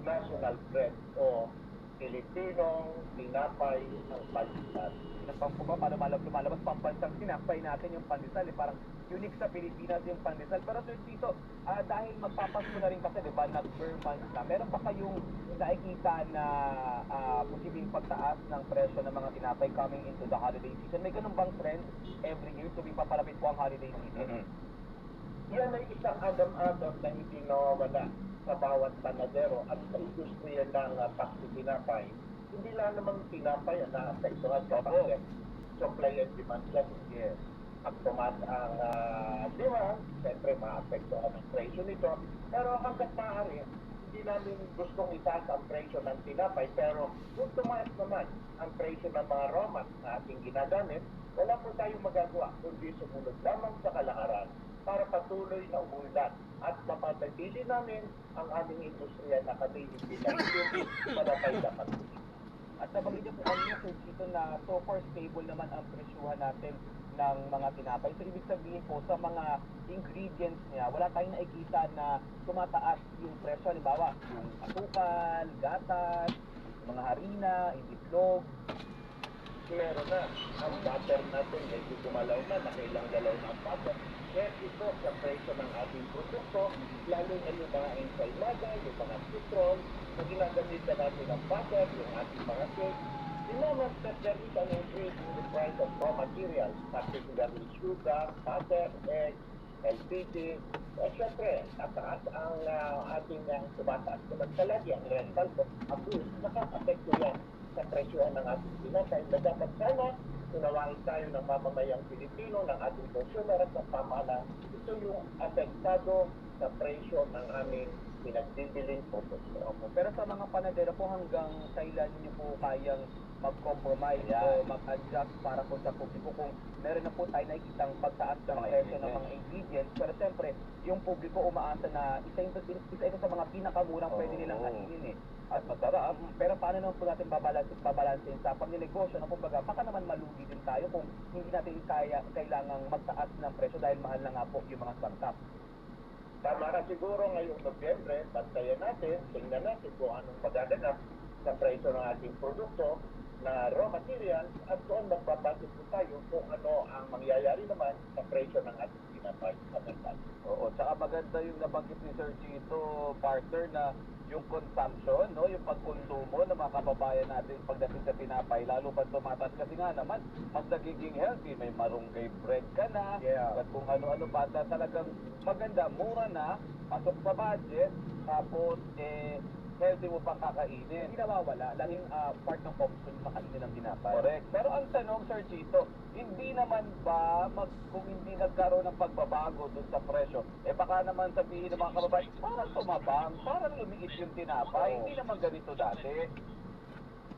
national bread o Pilipinong tinapay ng pandesal. Napang po ba, paano lumalabas pambansang tinapay natin yung pandesal, parang unique sa Pilipinas yung pandesal. Pero Sir Tito, dahil magpapasko na rin kasi, di ba, nag-Burmans na, meron pa kayong nakikita na posibleng pagtaas ng presyo ng mga tinapay coming into the holiday season? May ganun bang trend every year tuwing papalapit po ang holiday season? Yan ay isang agam-agam na hindi nawawala sa bawat panadero at sa industriya ng pagtitinapay. Hindi lang namang tinapay ang naapektuhan kapag supply and demand lang. Yes. Pag tumaas ang demand, siyempre maapektuhan ang presyo nito. Pero hanggat maaari, hindi namin gustong itaas ang presyo ng tinapay. Pero kung tumaas naman ang presyo ng mga raw mats na ating ginagamit, wala po tayong magagawa kundi sumunod lamang sa kalakaran para patuloy na umunlad at mapapanatili namin ang aming industriya na kami hindi lang manapay na patuloy. At nabanggit niyo po kanina, Sir Chito, na so far stable naman ang presyuhan natin ng mga tinapay. So ibig sabihin po, sa mga ingredients niya, wala tayong nakikita na tumataas yung presyo. Halimbawa, yung asukal, gatas, mga harina, itlog. Meron na. Ang butter natin, medyo gumalaw na, nakailang galaw na ang butter. Kaya ito sa presyo ng ating produkto, lalo na yung mga ensaymada, yung mga citron, na ginagamitan natin ng butter, yung ating mga cake. Inamas that there is an increase in the price of raw materials, particularly sugar, butter, eggs, LPG. Siyempre, nataas ang ating tumataas naman palagi ang rental cost. Abuse, nakaka-apekto yan sa presyohan ng ating tinapay. Na dapat sana, unawain tayo ng mamamayang Pilipino, ng ating consumer at ng pamahalaan. Ito yung apektado sa presyo ng aming pinagbibiling produkto. Pero sa mga panadero po, hanggang kailan niyo po kayang mag-compromise o mag-adjust para po sa publiko kung meron na po tayo nakikitang pagtaas ng presyo ng mga ingredients, pero siyempre yung publiko umaasa na isa ito sa mga pinakamurang pwede nilang kainin at masarap. Pero paano naman po natin babalansin sa pagnenegosyo na kumbaga baka naman malugi din tayo kung hindi natin kailangang magtaas ng presyo dahil mahal na nga po yung mga startup. Tama na siguro ngayong Nobyembre, bantayan natin, tingnan natin kung anong magaganap sa presyo ng ating produkto. na raw materials at doon magbabudget po tayo kung ano ang mangyayari naman sa presyo ng ating tinapay sa bansa. Oo, tsaka maganda yung nabanggit ni Sir Chito, partner, na yung consumption, no, yung pagkonsumo ng mga kababayan natin pagdating sa tinapay, lalo pa tumataas kasi nga naman, mas nagiging healthy, may marunggay bread ka na, at kung ano-ano pa, talagang maganda, mura na, pasok sa budget, tapos healthy mo pang kakainin. Hindi nawawala, laging part ng option makainin ng tinapay. Correct. Pero ang tanong, Sir Chito, hindi naman ba, kung hindi nagkaroon ng pagbabago dun sa presyo, baka naman sabihin ng mga kababayan, parang tumabang, parang lumiit yung tinapay, hindi naman ganito dati.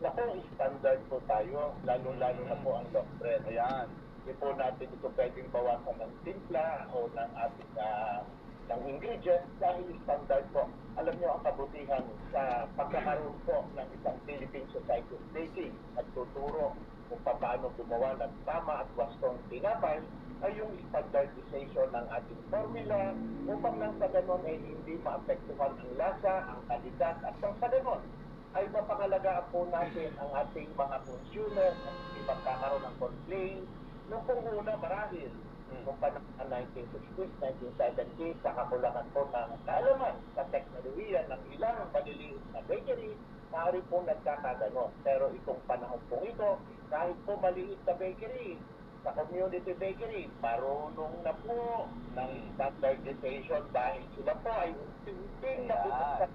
Naku, standard po tayo, lalo-lalo na po ang loaf bread. Ayan. Hindi po natin ito pwedeng bawasan ng timpla o ng ating ng ingredients dahil standard po. Alam niyo ang kabutihan sa pagkakaroon po ng isang Philippine Society of Baking at tuturo kung paano gumawa ng tama at wastong tinapay ay yung standardization ng ating formula upang nang sa ganon ay hindi maapektuhan ang lasa, ang kalidad at ang sa ganon ay mapangalagaan po natin ang ating mga consumers at hindi magkakaroon ng complaint. Noong kung una marahil kung panahon ng 1960s, 1970s, sa kakulangan po ng kaalaman sa teknolohiya ng ilang maliliit na bakery, maaari po nagkakaganon. Pero itong panahon po ito, kahit po maliit na bakery, sa community bakery, marunong na po ng standardization dahil sila po ay unting na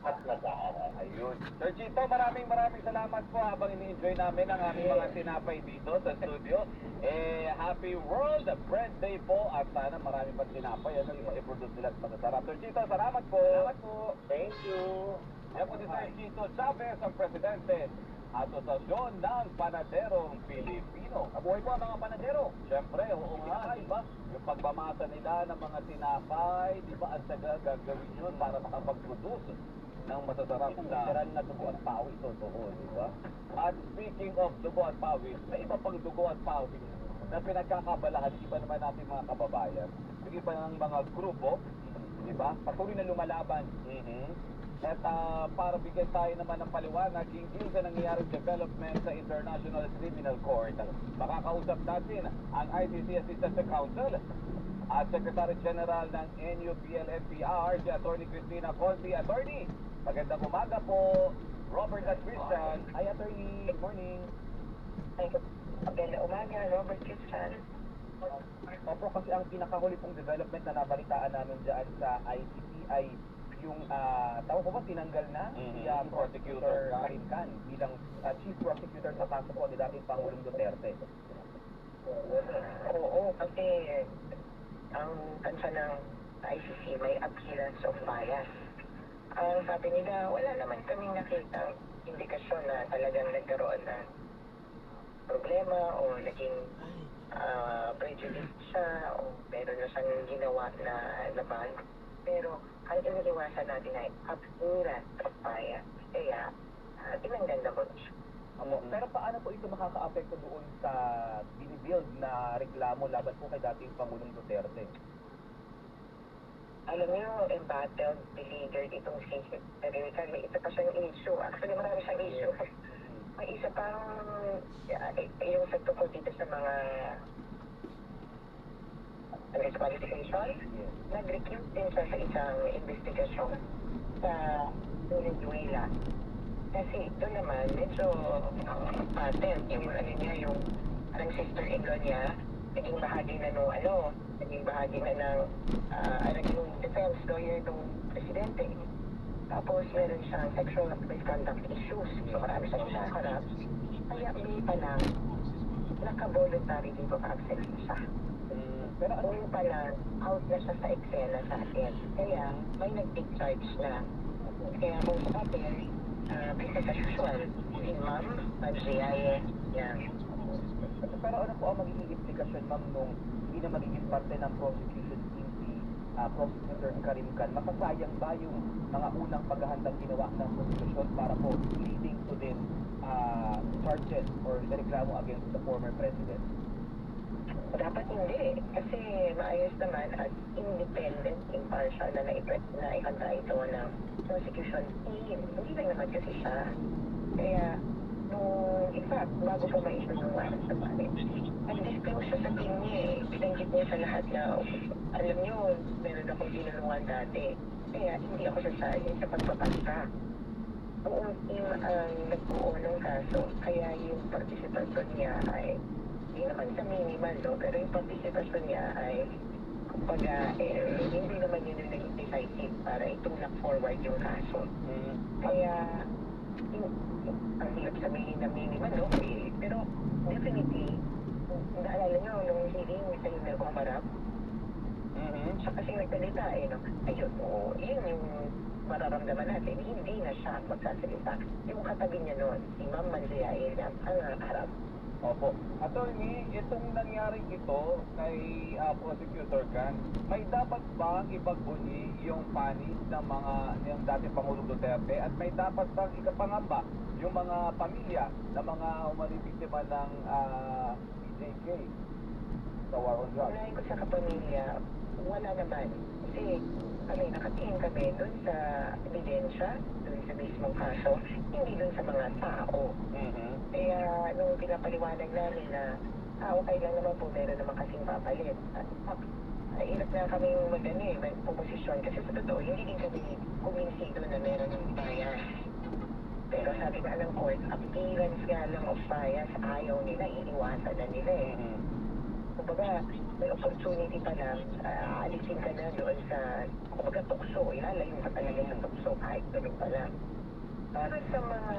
at nag-aaral. Ayun. Sir Chito, maraming salamat po habang ini-enjoy namin ang aming mga tinapay dito sa studio. Happy World Bread Day po at sana marami pang tinapay ano yung i-produce nila at masasarap. Sir Chito, salamat po. Salamat po. Thank you. Yan po si Sir Chito Chavez, ang presidente Asosasyon ng Panaderong Pilipino. Kabuhay po ang mga panadero. Siyempre, oo nga, diba? Yung pagmamasa nila ng mga tinapay, di ba, ang saga gagawin yun para makapag-produce ng masasarap na literal na dugo at pawis. Totoo, di ba? At speaking of dugo at pawis, may iba pang dugo at pawis na pinagkakabalahan, iba naman natin mga kababayan. Yung iba ng mga grupo, di ba? Patuloy na lumalaban. At para bigyan tayo naman ng paliwanag hinggil sa nangyayaring development sa International Criminal Court, makakausap natin ang ICC Assistant Counsel at Secretary General ng NUPL-NPR, si Atty. Cristina Conti. Attorney, magandang umaga po. Robert at Christian. Hi, Attorney. Good morning. Magandang umaga, Robert Christian. Opo, kasi ang pinakahuli pong development na nabalitaan namin dyan sa ICC ay yung tawag ko ba tinanggal na si Prosecutor Karim Khan bilang Chief Prosecutor sa kaso po ni dating Pangulong Duterte. Oo, kasi ang kansa ng ICC may appearance of bias. Ang sabi nila, wala naman kaming nakita indikasyon na talagang nagkaroon ng problema o naging prejudice siya o meron na siyang ginawa na laban. Pero ang iniiwasan natin ay appearance of bias. Kaya, tinanggal na mo siya. Pero paano po ito makaka-apekto doon sa binibuild na reklamo laban po kay dating Pangulong Duterte? Alam niyo, embattled, beleaguered itong si Secretary. May isa pa siyang issue. Actually, marami siyang issue. May isa pang yung sa tukol dito sa mga qualification. Nag-recuse din siya sa isang investigasyon sa Venezuela. Kasi ito naman, medyo patent yung ano niya, yung parang sister-in-law niya, naging bahagi na naging bahagi na ng naging defense lawyer ng presidente. Tapos meron siyang sexual misconduct issues. So marami siyang nakaharap. Kaya may pa lang naka-voluntary live of absence siya. Pero ano pa lang, out na siya sa eksena sa atin. Kaya may nag-take charge na. Kaya kung sa atin, business as usual, si Ma'am Panjiaye, yan. Pero ano po ang magiging implikasyon, Ma'am, nung hindi na magiging parte ng prosecution team si Prosecutor Karim Khan? Masasayang ba yung mga unang paghahandang ginawa ng prosecution para po leading to this charges or reklamo against the former president? Dapat hindi. Kasi maayos naman at independent, impartial na naihanda ito ng prosecution team. Hindi lang naman kasi siya. Kaya in fact, bago pa ma-issue ng warrant sa pare, nag-disclose siya sa team niya eh. Binanggit niya sa lahat na, alam niyo, meron akong tinulungan dati. Kaya hindi ako sasali sa pagpapasta. Buong team ang nagbuo ng kaso, kaya yung participation niya ay, hindi naman sa minimal, no? Pero yung participation niya ay, kumbaga, hindi naman yun yung naging decisive para itulak forward yung kaso. Kaya, ang hirap sabihin na minimal, no? Pero, definitely, naalala nyo, nung hearing sa email ko marap, siya kasing nagsalita, no? Ayun, yun yung mararamdaman natin, hindi na siya magsasalita. Yung katabi niya noon, si Ma'am Manziaye ang harap. Opo. Attorney, itong nangyaring ito kay Prosecutor Gan, may dapat bang ipagbunyi yung panis ng yung dating Pangulong Duterte at may dapat bang ikapangamba yung mga pamilya ng mga umanibiktima ng PJK sa war on drugs? Unahin ko sa kapamilya, wala naman. Kasi kami, nakatingin kami dun sa ebidensya, dun sa mismong kaso, hindi dun sa mga tao. Kaya nung pinapaliwanag namin na okay lang naman po, meron naman kasing papalit. At hirap na kami may puposisyon kasi sa totoo, hindi din kami kuminsido na meron ng bias. Pero sabi nga ng court, appearance nga lang of bias, ayaw nila, iniwasan na nila eh. Kumbaga, may opportunity pa lang, alisin ka na doon sa, kumbaga tukso, ilalayo ka talaga sa tukso kahit doon pa lang. Para sa mga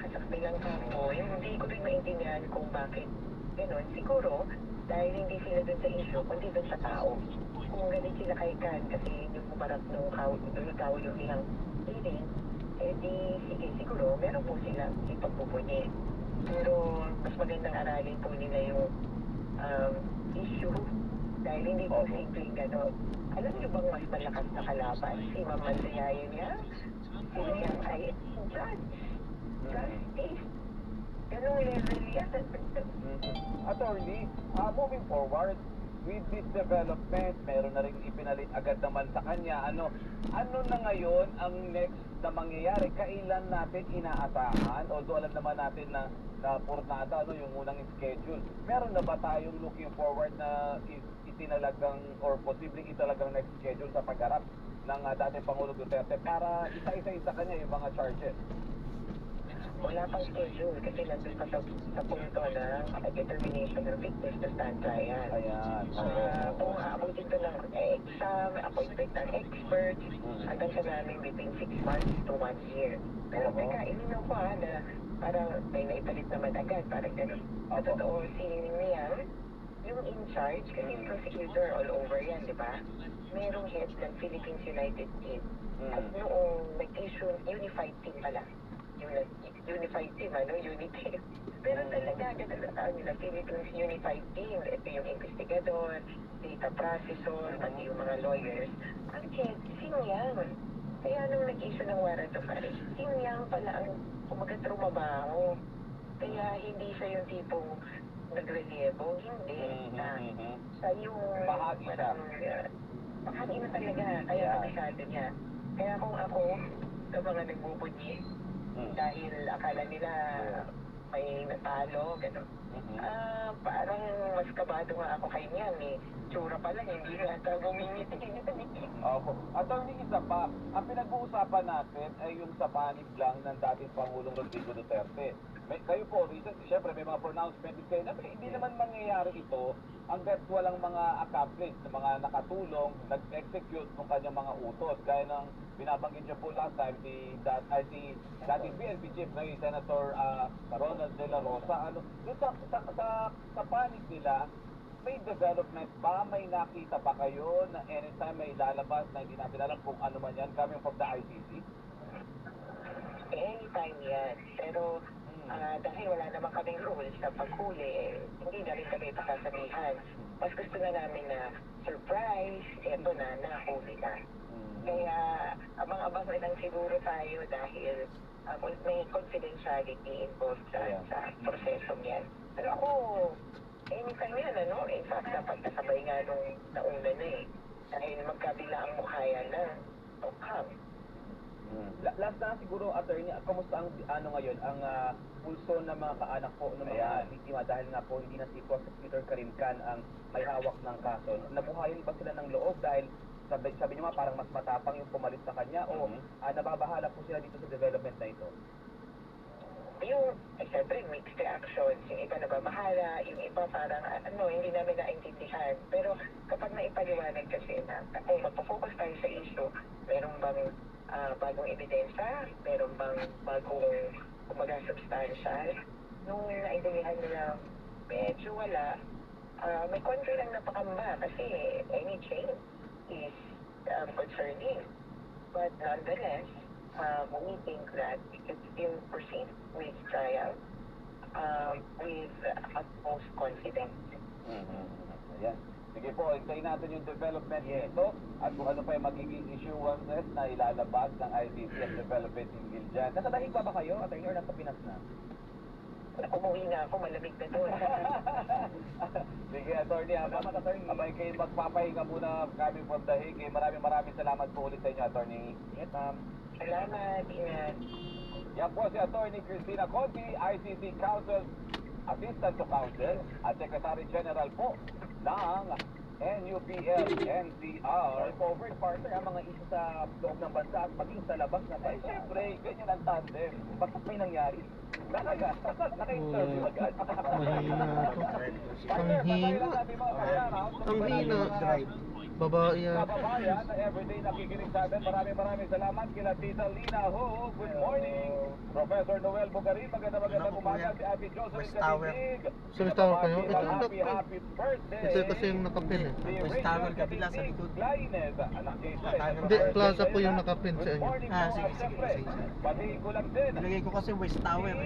kasakbilang kampo, hindi ko rin maintindihan kung bakit gano'n. Siguro, dahil hindi sila doon sa issue, kundi doon sa tao. Kung ganit sila kay Kan, kasi yung umarap nung kawal yung ilang hearing, di, sige, siguro, meron po silang ipagpupunyi. Pero, mas magandang aralin po nila yung issue dahil hindi po simpleng gano'n. Alam niyo bang mas malakas na kalaban si Ma'am Manziaye niya? Siya ay justice. Ganun level yan. Attorney, moving forward, with this development, meron na rin ipinalit agad naman sa kanya. Ano na ngayon ang next na mangyayari? Kailan natin inaasahan? Although alam naman natin na pornada, yung unang schedule. Meron na ba tayong looking forward na itinalagang or posibleng italagang next schedule sa pagharap ng dating Pangulong Duterte para isa-isa sa kanya yung mga charges? Wala pang schedule kasi nandun pa sa punto na determination ng victims to stand trial. Ayan. Kung aabutin ko ng exam, appointment ng expert, hanggang sa namin between 6 months to 1 year. Pero teka, ilinaw ko na parang may naipalit naman agad, parang gano'n. Sa totoo, si Niang, yung in charge, kasi yung prosecutor all over yan, di ba? Merong head ng Philippines United Team. At noong nag-issue, unified team pala. Yung unified team, unity. Pero talaga, ganun nila, Philippines Unified Team. Ito yung investigador, data processor, pati yung mga lawyers. Ang head, si Niang. Kaya nung nag-issue ng warrant of arrest, si Niang pala ang trumabaho. Kaya hindi siya yung tipong nagreliebo, hindi. Siya yung bahagi siya. Bahagi na talaga, kaya kabisado niya. Kaya kung ako, sa mga nagbubunyi, dahil akala nila may natalo, gano'n. Parang mas kabado nga ako kay Niang eh. Tsura pa lang, hindi nga ata gumingiti. Attorney, isa pa, ang pinag-uusapan natin ay yung sa panig lang ng dating Pangulong Rodrigo Duterte. Kayo po, recently, syempre may mga pronouncement din kayo na hindi naman mangyayari ito hanggat walang mga accomplished, mga nakatulong, nag-execute ng kanyang mga utos. Gaya ng binabanggit niyo po last time, si dating PNP chief na Senator Ronald De La Rosa. Sa panig nila, may development ba? May nakita ba kayo na anytime may lalabas na hindi natin alam kung ano man yan coming from the ICC? Anytime yan. Pero dahil wala naman kaming rules sa paghuli, hindi na rin kami pasasabihan. Mas gusto na namin na surprise, eto na, nahuli na. Kaya abang-abang na lang siguro tayo dahil may confidentiality involved sa prosesong yan. Pero ako, anytime yan, in fact, dapat kasabay nga nung nauna na eh. Dahil magkabila ang mukha yan na outcome. last na siguro, attorney, kamusta ang ano ngayon, ang pulso ng mga kaanak po ng mga Ayan. biktima dahil nga po hindi na si Prosecutor Karim Khan ang may hawak ng kaso. Nabuhayan ba sila ng loob dahil sabi niyo nga parang mas matapang yung pumalit sa kanya o nababahala po sila dito sa development na ito? Yung, siyempre, mixed reactions. Yung iba nababahala, yung iba parang, hindi namin naintindihan. Pero kapag naipaliwanag kasi na, kung magpo-focus tayo sa issue, meron bang bagong ebidensya? Meron bang bagong, kumaga, substantial? Nung naintindihan nila, medyo wala. May konti lang napakamba kasi any change is concerning. But nonetheless, we think that we could still proceed with trial with utmost confidence. Ayan. Sige po, hintayin natin yung development nito at kung ano pa yung magiging issuances na ilalabas ng ICC at development hinggil dyan. Nasa dahig pa ba kayo, attorney, or nasa Pinas na? Umuwi na ako, malamig na doon. Sige, attorney, abay kayo magpapahinga muna kami from dahig. Maraming salamat po ulit sa inyo, attorney. Yes, ma'am. Salamat, ingat. Yan po si Attorney Cristina Conti, ICC Counsel, Assistant to Counsel at Secretary General po ng NUPL-NCR. Covered partner ang mga issue sa loob ng bansa at maging sa labas ng bansa. Siyempre, ganyan ang tandem. Bakit may nangyari? Naka-interview agad. Mahina to. Ang hina. Ang hina. Babae yan. Kababayan na everyday nakikinig sa atin. Maraming salamat kila Tita Lina Ho. Good morning. Professor Noel Bugarin. Magandang umaga. Si Ate Jocelyn Katitig. So, West Tower kayo? Ito yung Happy nakapin. birthday. Ito kasi yung nakapin eh. Si Richard Katitig Glaines. Anak ni Hindi, plaza po yung nakapin sa inyo. Sige. Batiin ko lang din. Nilagay ko kasi West Tower.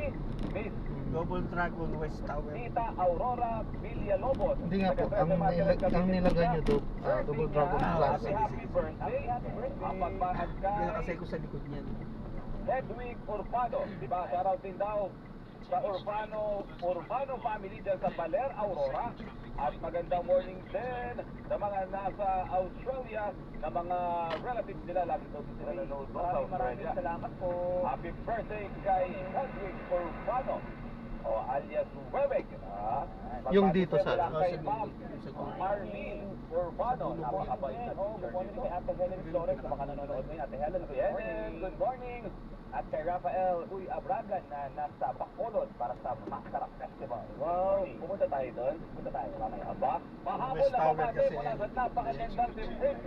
Miss Double Dragon West Tower. Tita Aurora Villalobos. Hindi nga po, ang nilagay nyo doon, Double Dragon Plaza. Happy birthday. Ang pagmahal ka. Kaya kasi ko sa likod niyan. Hedwig Urbano. Diba, shoutout din daw sa Urbano family dyan sa Baler, Aurora. At magandang morning din sa mga nasa Australia na mga relatives nila. Lagi daw sila nanonood sa Maraming Australia. salamat po. Happy birthday kay Hedwig Urbano. O alias Webeg. Yung dito sa- Kay Ma'am Arlene Urbano. Napakabait na Good morning kay Ate Helen Flores na baka nanonood ngayon. Ate Helen, Good morning. At kay Rafael Abragan na nasa Bacolod para sa Masarap Festival. Wow, pumunta tayo doon. Punta tayo mamaya. Aba, mahabol West na Tower kapatid kasi mula yan. sa napakagandang si Prince.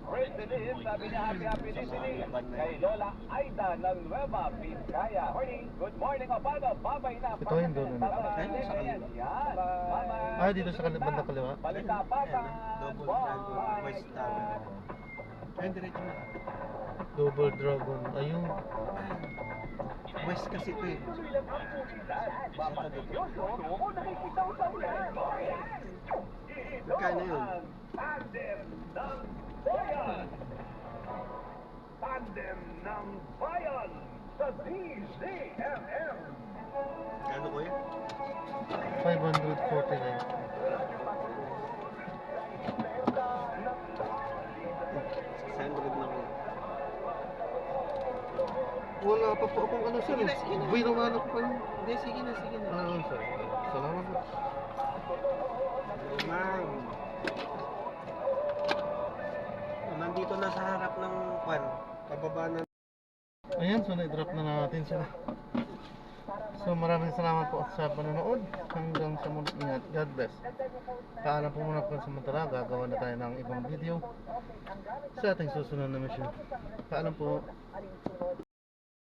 Prince Liz, sabi niya happy listening kay Lola Aida ng Nueva Vizcaya. Good morning, Opano. Babay na. Ito yung doon, ano? Yan. Bye-bye. Ah, dito sa bandang kaliwa. Balita pa sa Double Dragon West Tower. Ayun, diretso na. Double Dragon. Ayun. West kasi ito eh. Magkano yun? Tandem ng Bayan sa DZMM. Kano ko yun? 549. 600 na ko. Wala pa po akong ano sir. Binumano ko pa yun. Hindi, sige na. Sir. Salamat po. Ma'am. Nandito na sa harap ng kwan. Pababa na. Ayan, so na-drop na natin sila. So maraming salamat po sa panonood. Hanggang sa muli, ingat. God bless. Paalam po muna po samantala. Gagawa na tayo ng ibang video sa ating susunod na mission. Paalam po.